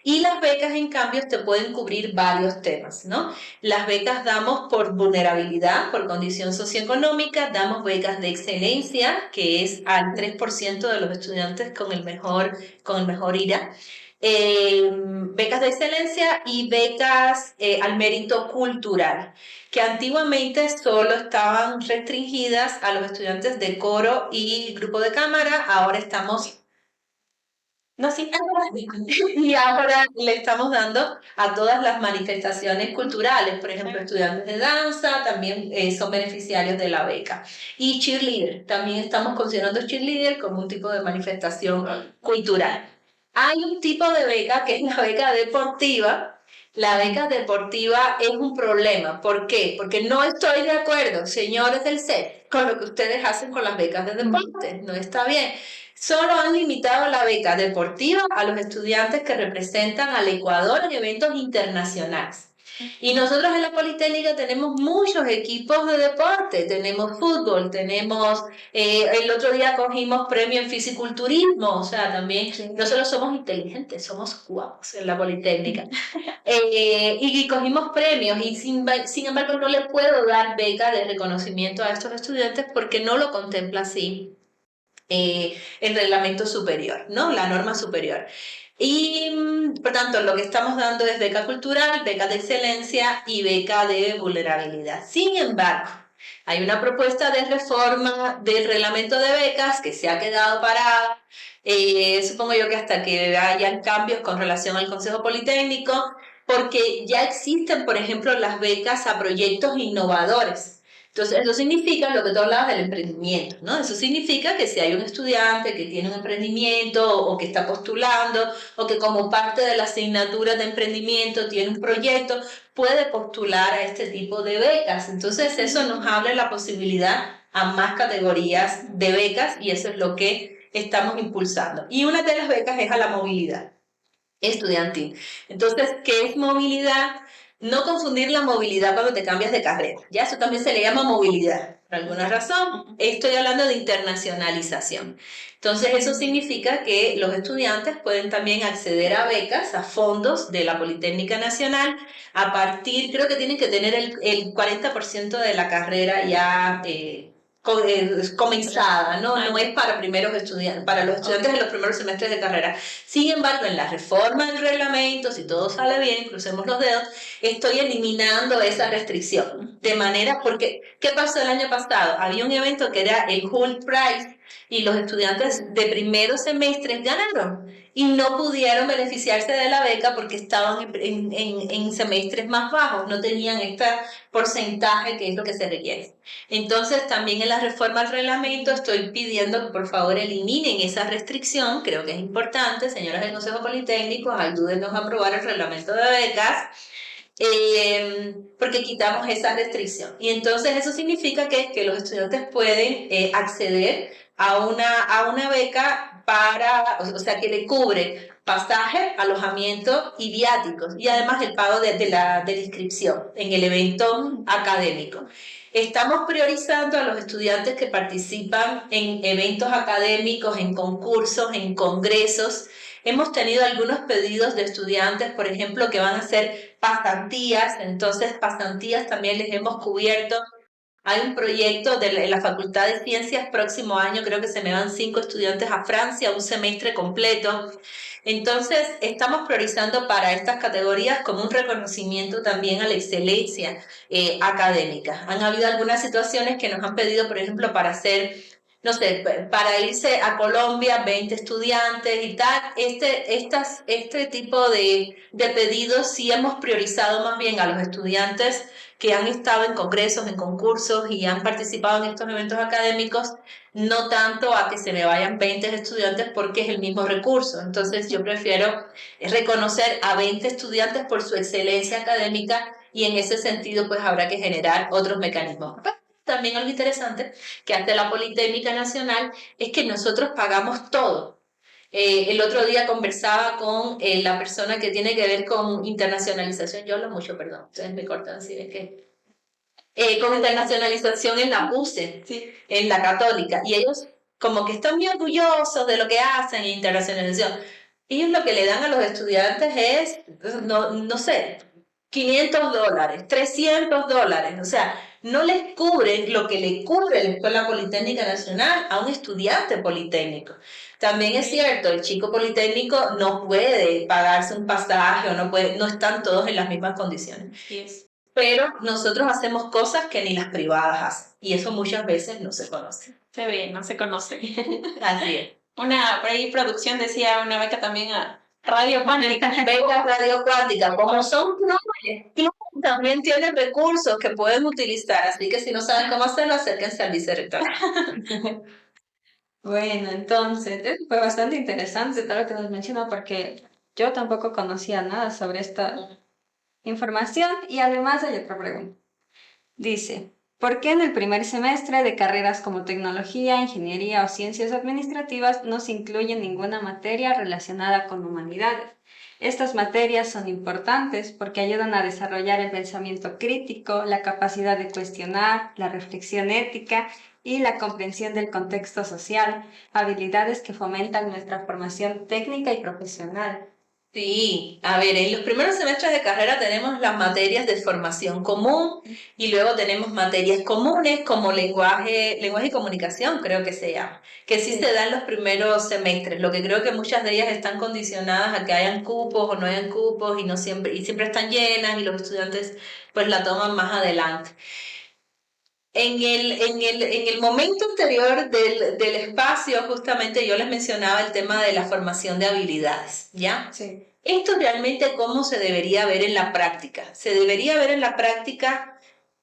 Y las becas, en cambio, te pueden cubrir varios temas, ¿no? Las becas damos por vulnerabilidad, por condición socioeconómica, damos becas de excelencia, que es al 3% de los estudiantes con el mejor IRA. Becas de excelencia y becas al mérito cultural, que antiguamente solo estaban restringidas a los estudiantes de coro y grupo de cámara. Ahora estamos... No, sí. Y ahora le estamos dando a todas las manifestaciones culturales, por ejemplo, estudiantes de danza también son beneficiarios de la beca. Y cheerleader, también estamos considerando cheerleader como un tipo de manifestación cultural. Hay un tipo de beca que es la beca deportiva. La beca deportiva es un problema. ¿Por qué? Porque no estoy de acuerdo, señores del CEP, con lo que ustedes hacen con las becas de deporte. No está bien. Solo han limitado la beca deportiva a los estudiantes que representan al Ecuador en eventos internacionales. Y nosotros en la Politécnica tenemos muchos equipos de deporte, tenemos fútbol, tenemos, el otro día cogimos premio en fisiculturismo, o sea, también no solo somos inteligentes, somos guapos en la Politécnica. Y cogimos premios, y sin embargo no le puedo dar beca de reconocimiento a estos estudiantes porque no lo contempla así el reglamento superior, ¿no?, la norma superior. Y por tanto, lo que estamos dando es beca cultural, beca de excelencia y beca de vulnerabilidad. Sin embargo, hay una propuesta de reforma del reglamento de becas que se ha quedado parada. Supongo yo que hasta que hayan cambios con relación al Consejo Politécnico, porque ya existen, por ejemplo, las becas a proyectos innovadores. Entonces, eso significa lo que tú hablabas del emprendimiento, ¿no? Eso significa que si hay un estudiante que tiene un emprendimiento o que está postulando o que como parte de la asignatura de emprendimiento tiene un proyecto, puede postular a este tipo de becas. Entonces, eso nos abre la posibilidad a más categorías de becas, y eso es lo que estamos impulsando. Y una de las becas es a la movilidad estudiantil. Entonces, ¿qué es movilidad? No confundir la movilidad cuando te cambias de carrera. Ya eso también se le llama movilidad. Por alguna razón, estoy hablando de internacionalización. Entonces, eso significa que los estudiantes pueden también acceder a becas, a fondos de la Politécnica Nacional, a partir, creo que tienen que tener el 40% de la carrera ya comenzada, ¿no? No es para primeros estudiantes, para los estudiantes de los primeros semestres de carrera. Sin embargo, en la reforma del reglamento, si todo sale bien, crucemos los dedos, estoy eliminando esa restricción. De manera, porque, ¿qué pasó el año pasado? Había un evento que era el Hull Prize, y los estudiantes de primeros semestres ganaron y no pudieron beneficiarse de la beca porque estaban en semestres más bajos, no tenían este porcentaje que es lo que se requiere. Entonces, también en la reforma al reglamento estoy pidiendo que por favor eliminen esa restricción. Creo que es importante, señoras del Consejo Politécnico, ayúdenos a aprobar el reglamento de becas, porque quitamos esa restricción. Y entonces eso significa que los estudiantes pueden acceder a una beca para, o sea, que le cubre pasaje, alojamiento y viáticos, y además el pago de la inscripción en el evento académico. Estamos priorizando a los estudiantes que participan en eventos académicos, en concursos, en congresos. Hemos tenido algunos pedidos de estudiantes, por ejemplo, que van a hacer pasantías, entonces pasantías también les hemos cubierto. Hay un proyecto de la Facultad de Ciencias, próximo año creo que se me van 5 estudiantes a Francia, un semestre completo. Entonces, estamos priorizando para estas categorías como un reconocimiento también a la excelencia académica. Han habido algunas situaciones que nos han pedido, por ejemplo, para hacer, no sé, para irse a Colombia, 20 estudiantes y tal. Este tipo de pedidos sí hemos priorizado más bien a los estudiantes que han estado en congresos, en concursos y han participado en estos eventos académicos, no tanto a que se me vayan 20 estudiantes porque es el mismo recurso. Entonces yo prefiero reconocer a 20 estudiantes por su excelencia académica y en ese sentido pues habrá que generar otros mecanismos. También algo interesante que hace la Politécnica Nacional es que nosotros pagamos todo. El otro día conversaba con la persona que tiene que ver con internacionalización. Yo hablo mucho, perdón, ustedes me cortan si ven que con internacionalización en la PUCE, Sí. en la católica, y ellos como que están muy orgullosos de lo que hacen en internacionalización. Ellos lo que le dan a los estudiantes es, no sé, $500, $300, o sea, no les cubren lo que le cubre la Escuela Politécnica Nacional a un estudiante politécnico. También es cierto, el chico politécnico no puede pagarse un pasaje o no están todos en las mismas condiciones. Yes. Pero nosotros hacemos cosas que ni las privadas hacen y eso muchas veces no se conoce. Se ve, no se conoce. Así es. Por ahí producción decía una beca también a Radio Cuántica. Beca Radio Cuántica, como son clubes también tienen recursos que pueden utilizar, así que si no saben cómo hacerlo, acérquense al vicerrector. Bueno, entonces, fue bastante interesante todo lo que nos mencionó porque yo tampoco conocía nada sobre esta información y además hay otra pregunta. Dice, ¿por qué en el primer semestre de carreras como tecnología, ingeniería o ciencias administrativas no se incluye ninguna materia relacionada con humanidades? Estas materias son importantes porque ayudan a desarrollar el pensamiento crítico, la capacidad de cuestionar, la reflexión ética y la comprensión del contexto social, habilidades que fomentan nuestra formación técnica y profesional. Sí, a ver, en los primeros semestres de carrera tenemos las materias de formación común y luego tenemos materias comunes como lenguaje y comunicación, creo que se llama, que sí se dan los primeros semestres, lo que creo que muchas de ellas están condicionadas a que hayan cupos o no hayan cupos y siempre están llenas y los estudiantes pues la toman más adelante. En el momento anterior del espacio, justamente yo les mencionaba el tema de la formación de habilidades, ¿ya? Sí. Esto realmente cómo se debería ver en la práctica. Se debería ver en la práctica,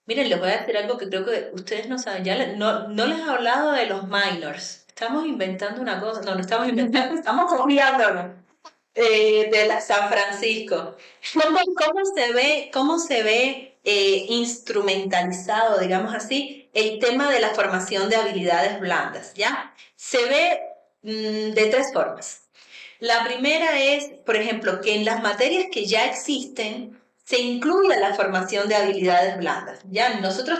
miren, les voy a decir algo que creo que ustedes no saben, no les he hablado de los minors. Estamos inventando una cosa, no estamos inventando, estamos copiándonos de la San Francisco. ¿Cómo se ve instrumentalizado, digamos así, el tema de la formación de habilidades blandas? ¿Ya? Se ve de 3 formas. La primera es, por ejemplo, que en las materias que ya existen se incluya la formación de habilidades blandas. Ya nosotros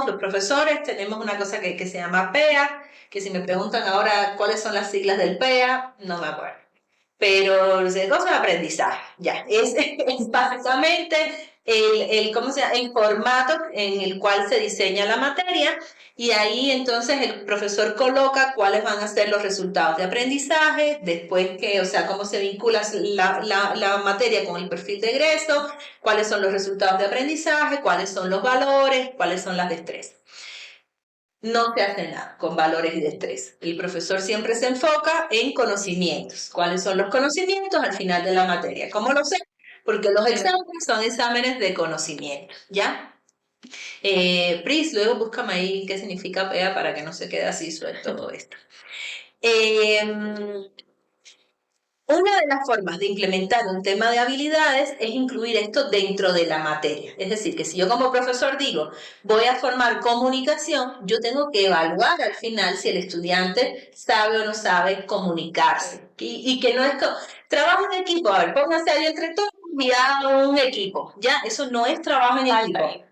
los profesores tenemos una cosa que se llama PEA, que si me preguntan ahora cuáles son las siglas del PEA, no me acuerdo. Pero el gozo de aprendizaje, ya, es básicamente ¿cómo se llama? El formato en el cual se diseña la materia y ahí entonces el profesor coloca cuáles van a ser los resultados de aprendizaje, después o sea, cómo se vincula la materia con el perfil de egreso, cuáles son los resultados de aprendizaje, cuáles son los valores, cuáles son las destrezas. No se hace nada con valores y destrezas. El profesor siempre se enfoca en conocimientos. ¿Cuáles son los conocimientos al final de la materia? ¿Cómo lo sé? Porque los exámenes son exámenes de conocimientos, ¿ya? Pris, luego búscame ahí qué significa PEA para que no se quede así suelto todo esto. Una de las formas de implementar un tema de habilidades es incluir esto dentro de la materia. Es decir, que si yo como profesor digo, voy a formar comunicación, yo tengo que evaluar al final si el estudiante sabe o no sabe comunicarse. Y que no es trabajo en equipo, a ver, pónganse ahí entre todos y hagan un equipo. Ya, eso no es trabajo en equipo.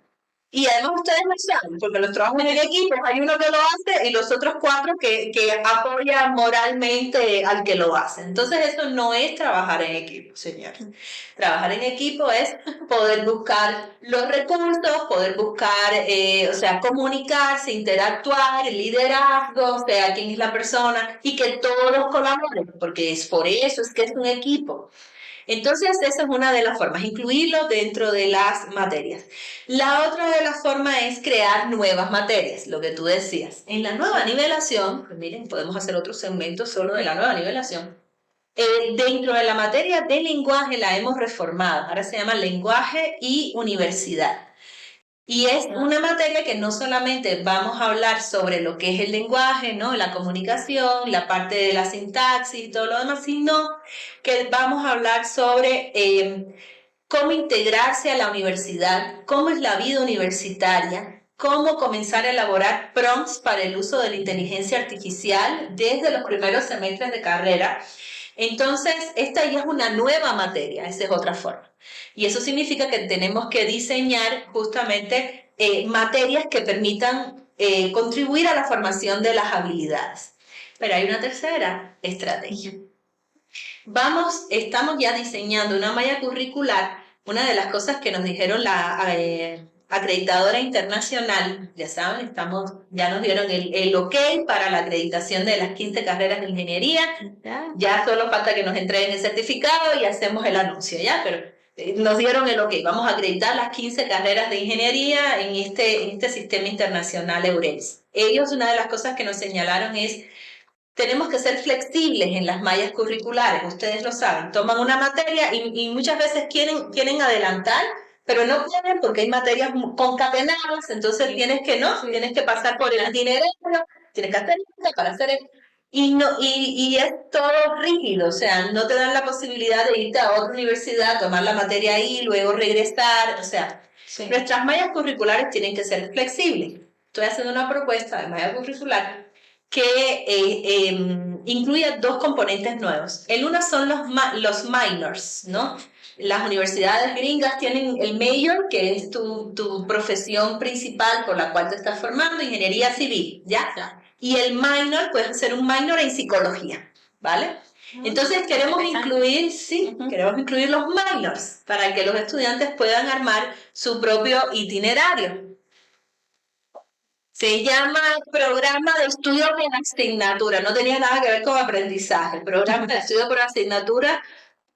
Y además ustedes lo saben, porque los trabajos en equipo hay uno que lo hace y los otros cuatro que apoyan moralmente al que lo hace. Entonces eso no es trabajar en equipo, señores. Trabajar en equipo es poder buscar los recursos, poder buscar, o sea, comunicarse, interactuar, el liderazgo, o sea, quién es la persona y que todos colaboren, porque es por eso es que es un equipo. Entonces, esa es una de las formas, incluirlo dentro de las materias. La otra de las formas es crear nuevas materias, lo que tú decías. En la nueva nivelación, pues miren, podemos hacer otro segmento solo de la nueva nivelación. Dentro de la materia de lenguaje la hemos reformado, ahora se llama lenguaje y universidad. Y es una materia que no solamente vamos a hablar sobre lo que es el lenguaje, ¿no? La comunicación, la parte de la sintaxis y todo lo demás, sino que vamos a hablar sobre cómo integrarse a la universidad, cómo es la vida universitaria, cómo comenzar a elaborar prompts para el uso de la inteligencia artificial desde los primeros semestres de carrera. Entonces, esta ya es una nueva materia, esa es otra forma. Y eso significa que tenemos que diseñar justamente materias que permitan contribuir a la formación de las habilidades. Pero hay una tercera estrategia. Estamos ya diseñando una malla curricular. Una de las cosas que nos dijeron la acreditadora internacional, ya saben, ya nos dieron el ok para la acreditación de las 15 carreras de ingeniería. Ya solo falta que nos entreguen el certificado y hacemos el anuncio, ¿ya? Pero nos dieron el ok, vamos a acreditar las 15 carreras de ingeniería en este sistema internacional EURES. Ellos, una de las cosas que nos señalaron es tenemos que ser flexibles en las mallas curriculares, ustedes lo saben, toman una materia y muchas veces quieren adelantar, pero no pueden porque hay materias concatenadas, entonces tienes que pasar por el itinerario, tienes que hacer esto para hacer esto. Y es todo rígido, o sea, no te dan la posibilidad de irte a otra universidad, tomar la materia ahí, luego regresar, o sea, nuestras mallas curriculares tienen que ser flexibles. Estoy haciendo una propuesta de malla curricular que incluye dos componentes nuevos. El uno son los minors, ¿no? Las universidades gringas tienen el major, que es tu profesión principal por la cual te estás formando, ingeniería civil, ¿ya? Y el minor, puedes hacer un minor en psicología, ¿vale? Entonces queremos incluir los minors para que los estudiantes puedan armar su propio itinerario. Se llama Programa de Estudio por Asignatura, no tenía nada que ver con aprendizaje. Programa de Estudio por Asignatura,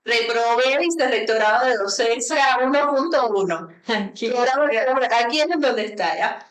reprobé vicerrectorado de docencia 1.1. Aquí es donde está, ¿ya?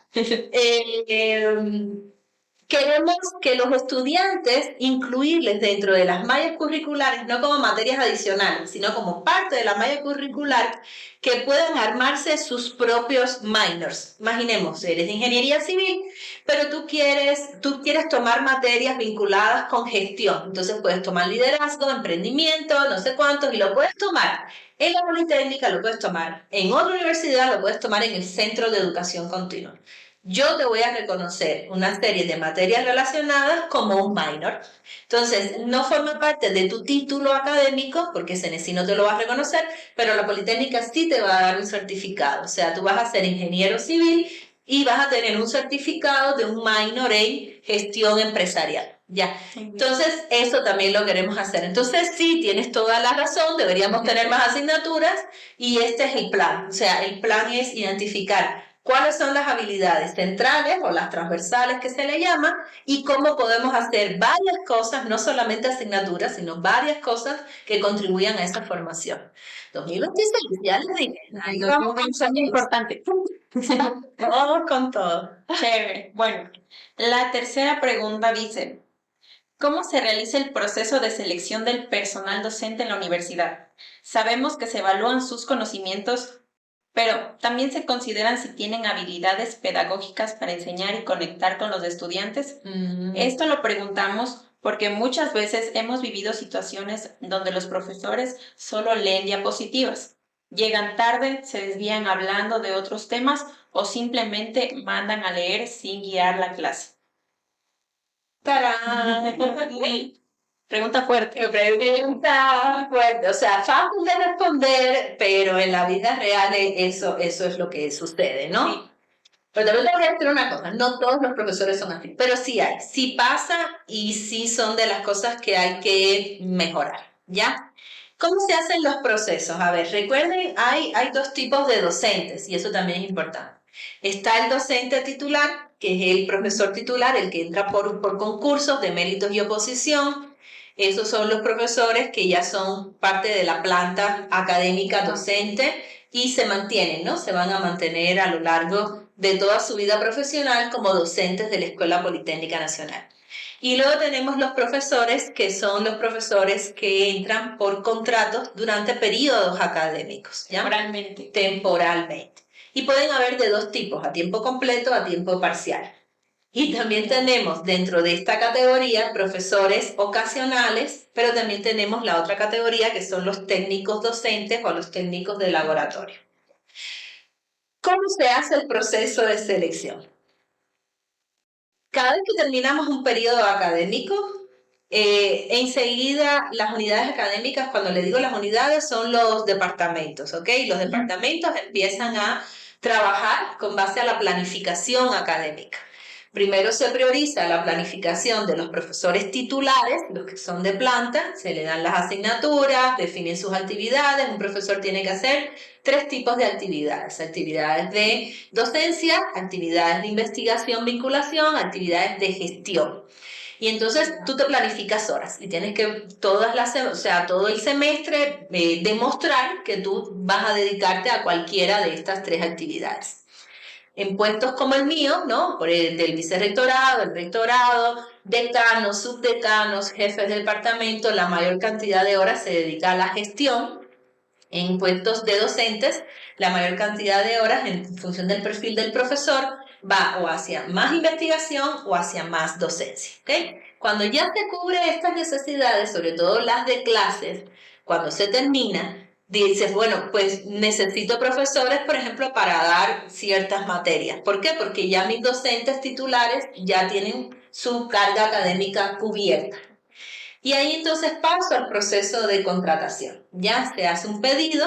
Queremos que los estudiantes incluirles dentro de las mallas curriculares, no como materias adicionales, sino como parte de la malla curricular, que puedan armarse sus propios minors. Imaginemos, eres de ingeniería civil, pero tú quieres tomar materias vinculadas con gestión. Entonces puedes tomar liderazgo, emprendimiento, no sé cuántos, y lo puedes tomar en la Politécnica, lo puedes tomar en otra universidad, lo puedes tomar en el Centro de Educación Continua. Yo te voy a reconocer una serie de materias relacionadas como un minor. Entonces, no forma parte de tu título académico, porque ese sí no te lo va a reconocer, pero la Politécnica sí te va a dar un certificado. O sea, tú vas a ser ingeniero civil y vas a tener un certificado de un minor en gestión empresarial. Ya. Entonces, eso también lo queremos hacer. Entonces, sí, tienes toda la razón, deberíamos tener más asignaturas y este es el plan. O sea, el plan es identificar cuáles son las habilidades centrales o las transversales que se le llama y cómo podemos hacer varias cosas, no solamente asignaturas, sino varias cosas que contribuyan a esa formación. 2026, ya les dije. Ahí vamos, un año importante. Vamos con todo. Chévere. Bueno, la tercera pregunta dice, ¿cómo se realiza el proceso de selección del personal docente en la universidad? Sabemos que se evalúan sus conocimientos, pero también se consideran si tienen habilidades pedagógicas para enseñar y conectar con los estudiantes. Esto lo preguntamos porque muchas veces hemos vivido situaciones donde los profesores solo leen diapositivas, llegan tarde, se desvían hablando de otros temas o simplemente mandan a leer sin guiar la clase. ¡Tarán! Pregunta fuerte. Pregunta fuerte, o sea, fácil de responder, pero en la vida real eso es lo que sucede, ¿no? Sí. Pero también te voy a decir una cosa, no todos los profesores son así, pero sí hay, sí pasa y sí son de las cosas que hay que mejorar, ¿ya? ¿Cómo se hacen los procesos? A ver, recuerden, hay dos tipos de docentes y eso también es importante. Está el docente titular, que es el profesor titular, el que entra por concursos de méritos y oposición. Esos son los profesores que ya son parte de la planta académica docente y se mantienen, ¿no? Se van a mantener a lo largo de toda su vida profesional como docentes de la Escuela Politécnica Nacional. Y luego tenemos los profesores, que son los profesores que entran por contratos durante periodos académicos, ¿ya? Temporalmente. Temporalmente. Y pueden haber de dos tipos, a tiempo completo, a tiempo parcial. Y también tenemos dentro de esta categoría profesores ocasionales, pero también tenemos la otra categoría que son los técnicos docentes o los técnicos de laboratorio. ¿Cómo se hace el proceso de selección? Cada vez que terminamos un periodo académico, enseguida las unidades académicas, cuando le digo las unidades, son los departamentos, ¿ok? Los departamentos empiezan a trabajar con base a la planificación académica. Primero se prioriza la planificación de los profesores titulares, los que son de planta, se le dan las asignaturas, definen sus actividades. Un profesor tiene que hacer 3 tipos de actividades: actividades de docencia, actividades de investigación, vinculación, actividades de gestión. Y entonces tú te planificas horas y tienes que todo el semestre demostrar que tú vas a dedicarte a cualquiera de estas 3 actividades. En puestos como el mío, ¿no? Por el del vicerrectorado, el rectorado, decanos, subdecanos, jefes de departamento, la mayor cantidad de horas se dedica a la gestión. En puestos de docentes, la mayor cantidad de horas, en función del perfil del profesor, va o hacia más investigación o hacia más docencia, ¿ok? Cuando ya se cubre estas necesidades, sobre todo las de clases, cuando se termina, dices, bueno, pues necesito profesores, por ejemplo, para dar ciertas materias. ¿Por qué? Porque ya mis docentes titulares ya tienen su carga académica cubierta. Y ahí entonces paso al proceso de contratación. Ya se hace un pedido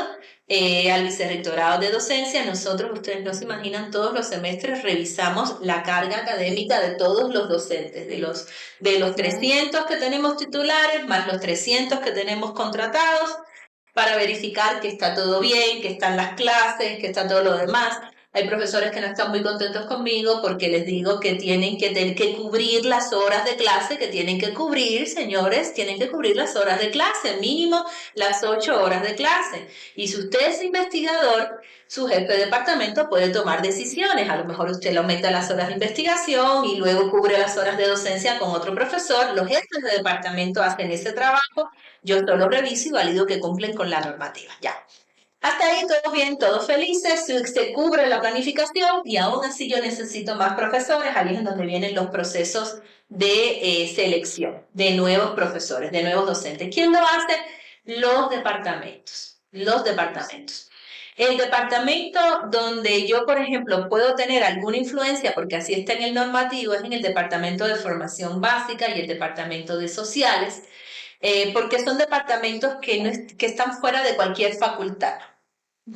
al vicerrectorado de docencia. Nosotros, ustedes no se imaginan, todos los semestres revisamos la carga académica de todos los docentes, de los 300 que tenemos titulares, más los 300 que tenemos contratados, para verificar que está todo bien, que están las clases, que está todo lo demás. Hay profesores que no están muy contentos conmigo porque les digo que tienen que cubrir las horas de clase, que tienen que cubrir, señores, tienen que cubrir las horas de clase, mínimo las 8 horas de clase. Y si usted es investigador, su jefe de departamento puede tomar decisiones. A lo mejor usted le aumenta las horas de investigación y luego cubre las horas de docencia con otro profesor. Los jefes de departamento hacen ese trabajo. Yo solo reviso y valido que cumplen con la normativa. Ya. Hasta ahí todos bien, todos felices, se cubre la planificación y aún así yo necesito más profesores. Ahí es donde vienen los procesos de selección de nuevos profesores, de nuevos docentes. ¿Quién lo hace? Los departamentos. Los departamentos. El departamento donde yo, por ejemplo, puedo tener alguna influencia, porque así está en el normativo, es en el departamento de formación básica y el departamento de sociales, porque son departamentos que están fuera de cualquier facultad.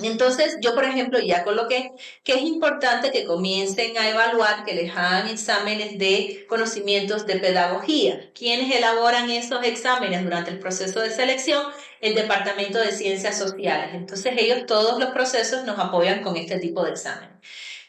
Entonces, yo, por ejemplo, ya coloqué que es importante que comiencen a evaluar, que les hagan exámenes de conocimientos de pedagogía. ¿Quiénes elaboran esos exámenes durante el proceso de selección? El Departamento de Ciencias Sociales. Entonces, ellos, todos los procesos, nos apoyan con este tipo de examen.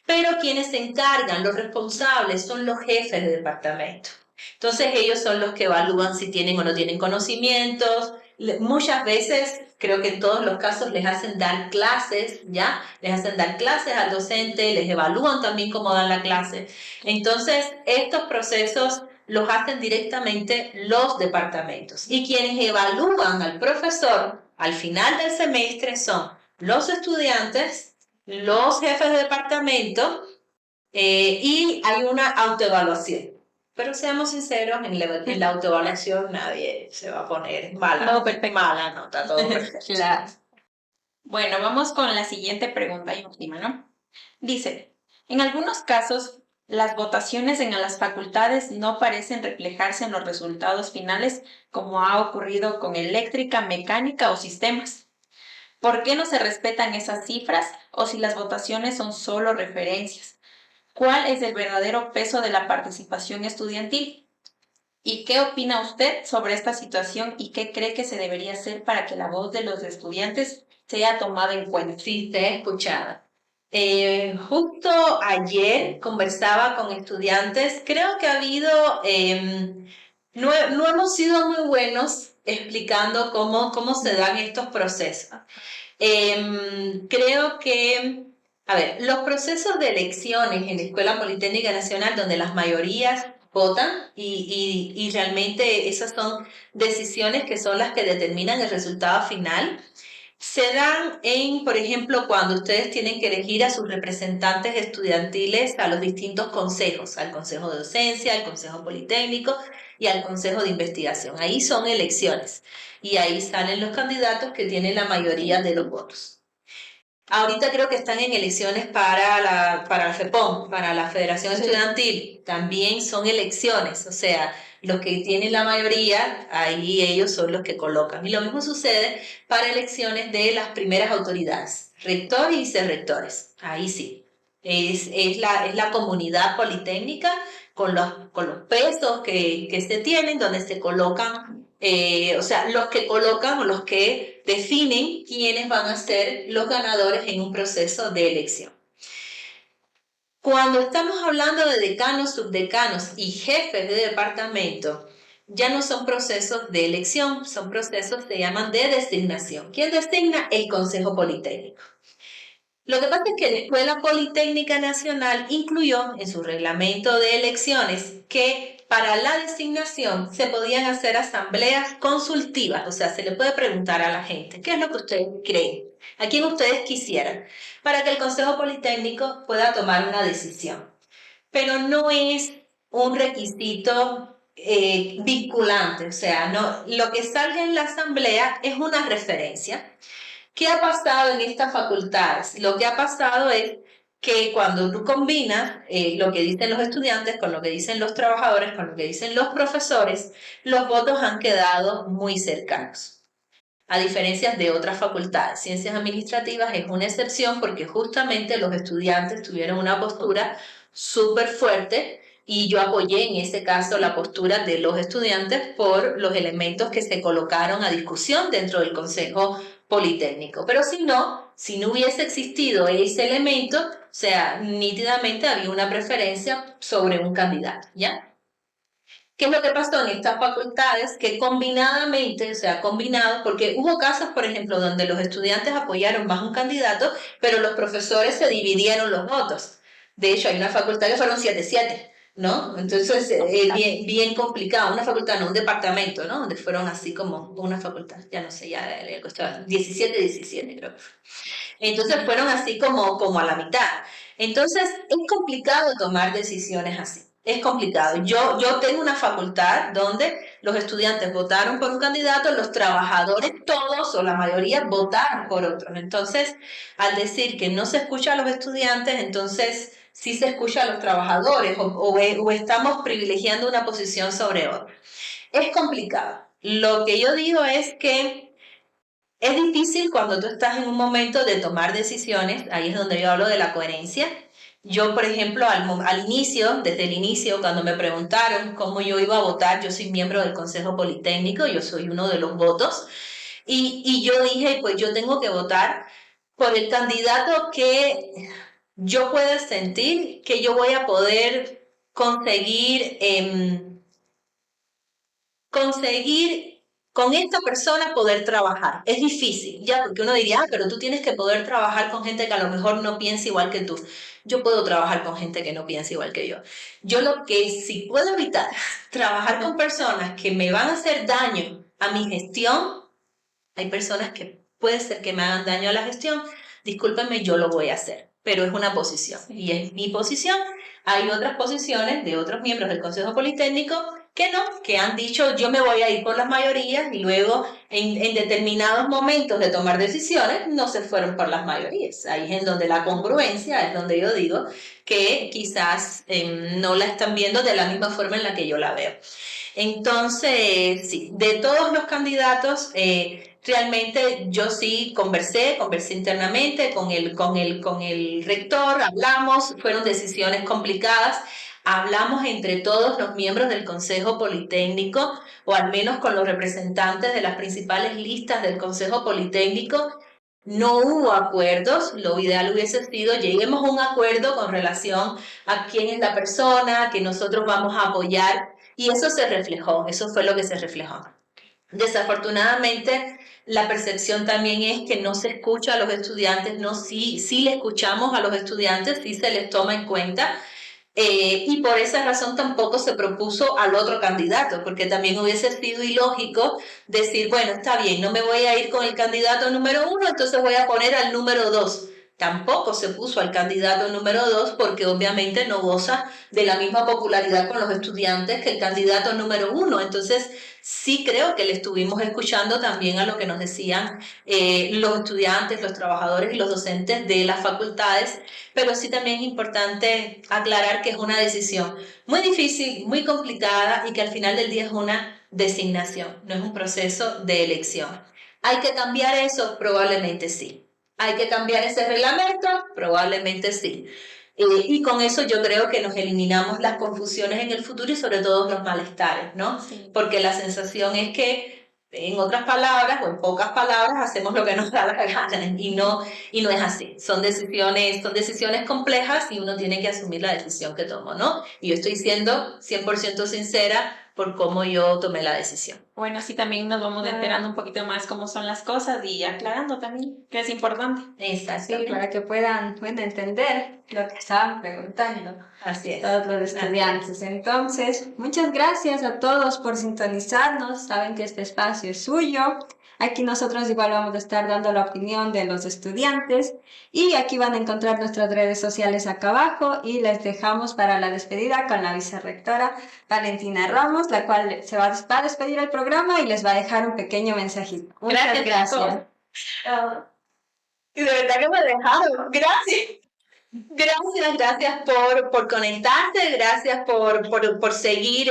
Pero quienes se encargan, los responsables, son los jefes de departamento. Entonces, ellos son los que evalúan si tienen o no tienen conocimientos. Muchas veces, creo que en todos los casos, les hacen dar clases, ¿ya? Les hacen dar clases al docente, les evalúan también cómo dan la clase. Entonces, estos procesos los hacen directamente los departamentos. Y quienes evalúan al profesor al final del semestre son los estudiantes, los jefes de departamento, y hay una autoevaluación. Pero seamos sinceros, en la autoevaluación nadie se va a poner mala, No, perfecto. mala nota, todo perfecto. Claro. Bueno, vamos con la siguiente pregunta y última, ¿no? Dice, en algunos casos, las votaciones en las facultades no parecen reflejarse en los resultados finales, como ha ocurrido con eléctrica, mecánica o sistemas. ¿Por qué no se respetan esas cifras o si las votaciones son solo referencias? ¿Cuál es el verdadero peso de la participación estudiantil? ¿Y qué opina usted sobre esta situación y qué cree que se debería hacer para que la voz de los estudiantes sea tomada en cuenta? Sí, te he escuchado. Justo ayer conversaba con estudiantes, creo que ha habido, no hemos sido muy buenos explicando cómo se dan estos procesos. Creo que, a ver, los procesos de elecciones en la Escuela Politécnica Nacional, donde las mayorías votan y realmente esas son decisiones que son las que determinan el resultado final, se dan en, por ejemplo, cuando ustedes tienen que elegir a sus representantes estudiantiles a los distintos consejos, al Consejo de Docencia, al Consejo Politécnico y al Consejo de Investigación. Ahí son elecciones y ahí salen los candidatos que tienen la mayoría de los votos. Ahorita creo que están en elecciones para la FEPOM, para la Federación Estudiantil. También son elecciones, o sea, los que tienen la mayoría, ahí ellos son los que colocan. Y lo mismo sucede para elecciones de las primeras autoridades, rector y vicerrectores. Ahí sí. Es la comunidad politécnica con los pesos que se tienen, donde se colocan, o sea, los que colocan o los que definen quiénes van a ser los ganadores en un proceso de elección. Cuando estamos hablando de decanos, subdecanos y jefes de departamento, ya no son procesos de elección, son procesos que se llaman de designación. ¿Quién designa? El Consejo Politécnico. Lo que pasa es que la Escuela Politécnica Nacional incluyó en su reglamento de elecciones que para la designación se podían hacer asambleas consultivas, o sea, se le puede preguntar a la gente, ¿qué es lo que ustedes creen? ¿A quién ustedes quisieran? Para que el Consejo Politécnico pueda tomar una decisión. Pero no es un requisito vinculante, o sea, no, lo que salga en la asamblea es una referencia. ¿Qué ha pasado en estas facultades? Lo que ha pasado es que cuando tú combinas lo que dicen los estudiantes con lo que dicen los trabajadores, con lo que dicen los profesores, los votos han quedado muy cercanos. A diferencia de otras facultades, ciencias administrativas es una excepción porque justamente los estudiantes tuvieron una postura súper fuerte y yo apoyé en ese caso la postura de los estudiantes por los elementos que se colocaron a discusión dentro del Consejo Politécnico. Pero si no hubiese existido ese elemento, o sea, nítidamente había una preferencia sobre un candidato, ¿ya? ¿Qué es lo que pasó en estas facultades? Que combinadamente, o sea, combinado, porque hubo casos, por ejemplo, donde los estudiantes apoyaron más un candidato, pero los profesores se dividieron los votos. De hecho, hay una facultad que fueron 7-7, ¿no? Entonces, bien complicado. Una facultad, no, un departamento, ¿no? Donde fueron así como una facultad, ya no sé, ya le costaba 17-17, creo que fue. Entonces, fueron así como a la mitad. Entonces, es complicado tomar decisiones así. Es complicado. Yo tengo una facultad donde los estudiantes votaron por un candidato, los trabajadores todos o la mayoría votaron por otros. Entonces, al decir que no se escucha a los estudiantes, entonces sí se escucha a los trabajadores o estamos privilegiando una posición sobre otra. Es complicado. Lo que yo digo es que es difícil cuando tú estás en un momento de tomar decisiones, ahí es donde yo hablo de la coherencia. Yo, por ejemplo, al inicio, desde el inicio, cuando me preguntaron cómo yo iba a votar, yo soy miembro del Consejo Politécnico, yo soy uno de los votos, y yo dije, pues yo tengo que votar por el candidato que yo pueda sentir que yo voy a poder conseguir con esta persona poder trabajar. Es difícil, ya, porque uno diría, pero tú tienes que poder trabajar con gente que a lo mejor no piensa igual que tú. Yo puedo trabajar con gente que no piensa igual que yo. Yo lo que sí puedo evitar, trabajar con personas que me van a hacer daño a mi gestión. Hay personas que puede ser que me hagan daño a la gestión, discúlpenme, yo lo voy a hacer. pero es una posición y es mi posición. Hay otras posiciones de otros miembros del Consejo Politécnico que no, que han dicho yo me voy a ir por las mayorías y luego en determinados momentos de tomar decisiones no se fueron por las mayorías. Ahí es en donde la congruencia es donde yo digo que quizás no la están viendo de la misma forma en la que yo la veo. Entonces, sí, de todos los candidatos, realmente yo sí conversé internamente con el rector, hablamos, fueron decisiones complicadas, hablamos entre todos los miembros del Consejo Politécnico, o al menos con los representantes de las principales listas del Consejo Politécnico. No hubo acuerdos, lo ideal hubiese sido lleguemos a un acuerdo con relación a quién es la persona que nosotros vamos a apoyar, y eso se reflejó, eso fue lo que se reflejó. Desafortunadamente, la percepción también es que no se escucha a los estudiantes, no, sí le escuchamos a los estudiantes, sí se les toma en cuenta, y por esa razón tampoco se propuso al otro candidato, porque también hubiese sido ilógico decir, bueno, está bien, no me voy a ir con el candidato número 1, entonces voy a poner al número 2. Tampoco se puso al candidato número 2 porque obviamente no goza de la misma popularidad con los estudiantes que el candidato número 1. Entonces, sí creo que le estuvimos escuchando también a lo que nos decían los estudiantes, los trabajadores y los docentes de las facultades, pero sí también es importante aclarar que es una decisión muy difícil, muy complicada y que al final del día es una designación, no es un proceso de elección. ¿Hay que cambiar eso? Probablemente sí. ¿Hay que cambiar ese reglamento? Probablemente sí. Y con eso yo creo que nos eliminamos las confusiones en el futuro y sobre todo los malestares, ¿no? Sí. Porque la sensación es que, en otras palabras o en pocas palabras, hacemos lo que nos da la gana y no es así. Son decisiones complejas y uno tiene que asumir la decisión que tomó, ¿no? Y yo estoy siendo 100% sincera por cómo yo tomé la decisión. Bueno, sí, también nos vamos enterando un poquito más cómo son las cosas y aclarando también, que es importante. Exacto. Sí, para que puedan entender lo que estaban preguntando Así es. todos los estudiantes. Entonces, muchas gracias a todos por sintonizarnos. Saben que este espacio es suyo. Aquí nosotros igual vamos a estar dando la opinión de los estudiantes y aquí van a encontrar nuestras redes sociales acá abajo y les dejamos para la despedida con la vicerrectora Valentina Ramos, la cual se va a despedir el programa y les va a dejar un pequeño mensajito. Muchas gracias. Y de verdad que me dejaron. Gracias. Gracias por conectarte, gracias por seguir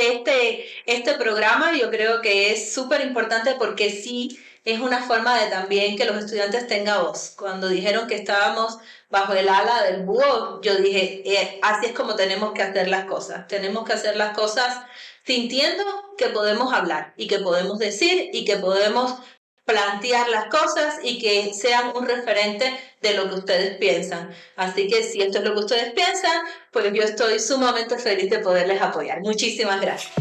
este programa. Yo creo que es súper importante porque sí es una forma de también que los estudiantes tengan voz. Cuando dijeron que estábamos bajo el ala del búho, yo dije, así es como tenemos que hacer las cosas. Tenemos que hacer las cosas sintiendo que podemos hablar y que podemos decir y que podemos plantear las cosas y que sean un referente de lo que ustedes piensan. Así que si esto es lo que ustedes piensan, pues yo estoy sumamente feliz de poderles apoyar. Muchísimas gracias.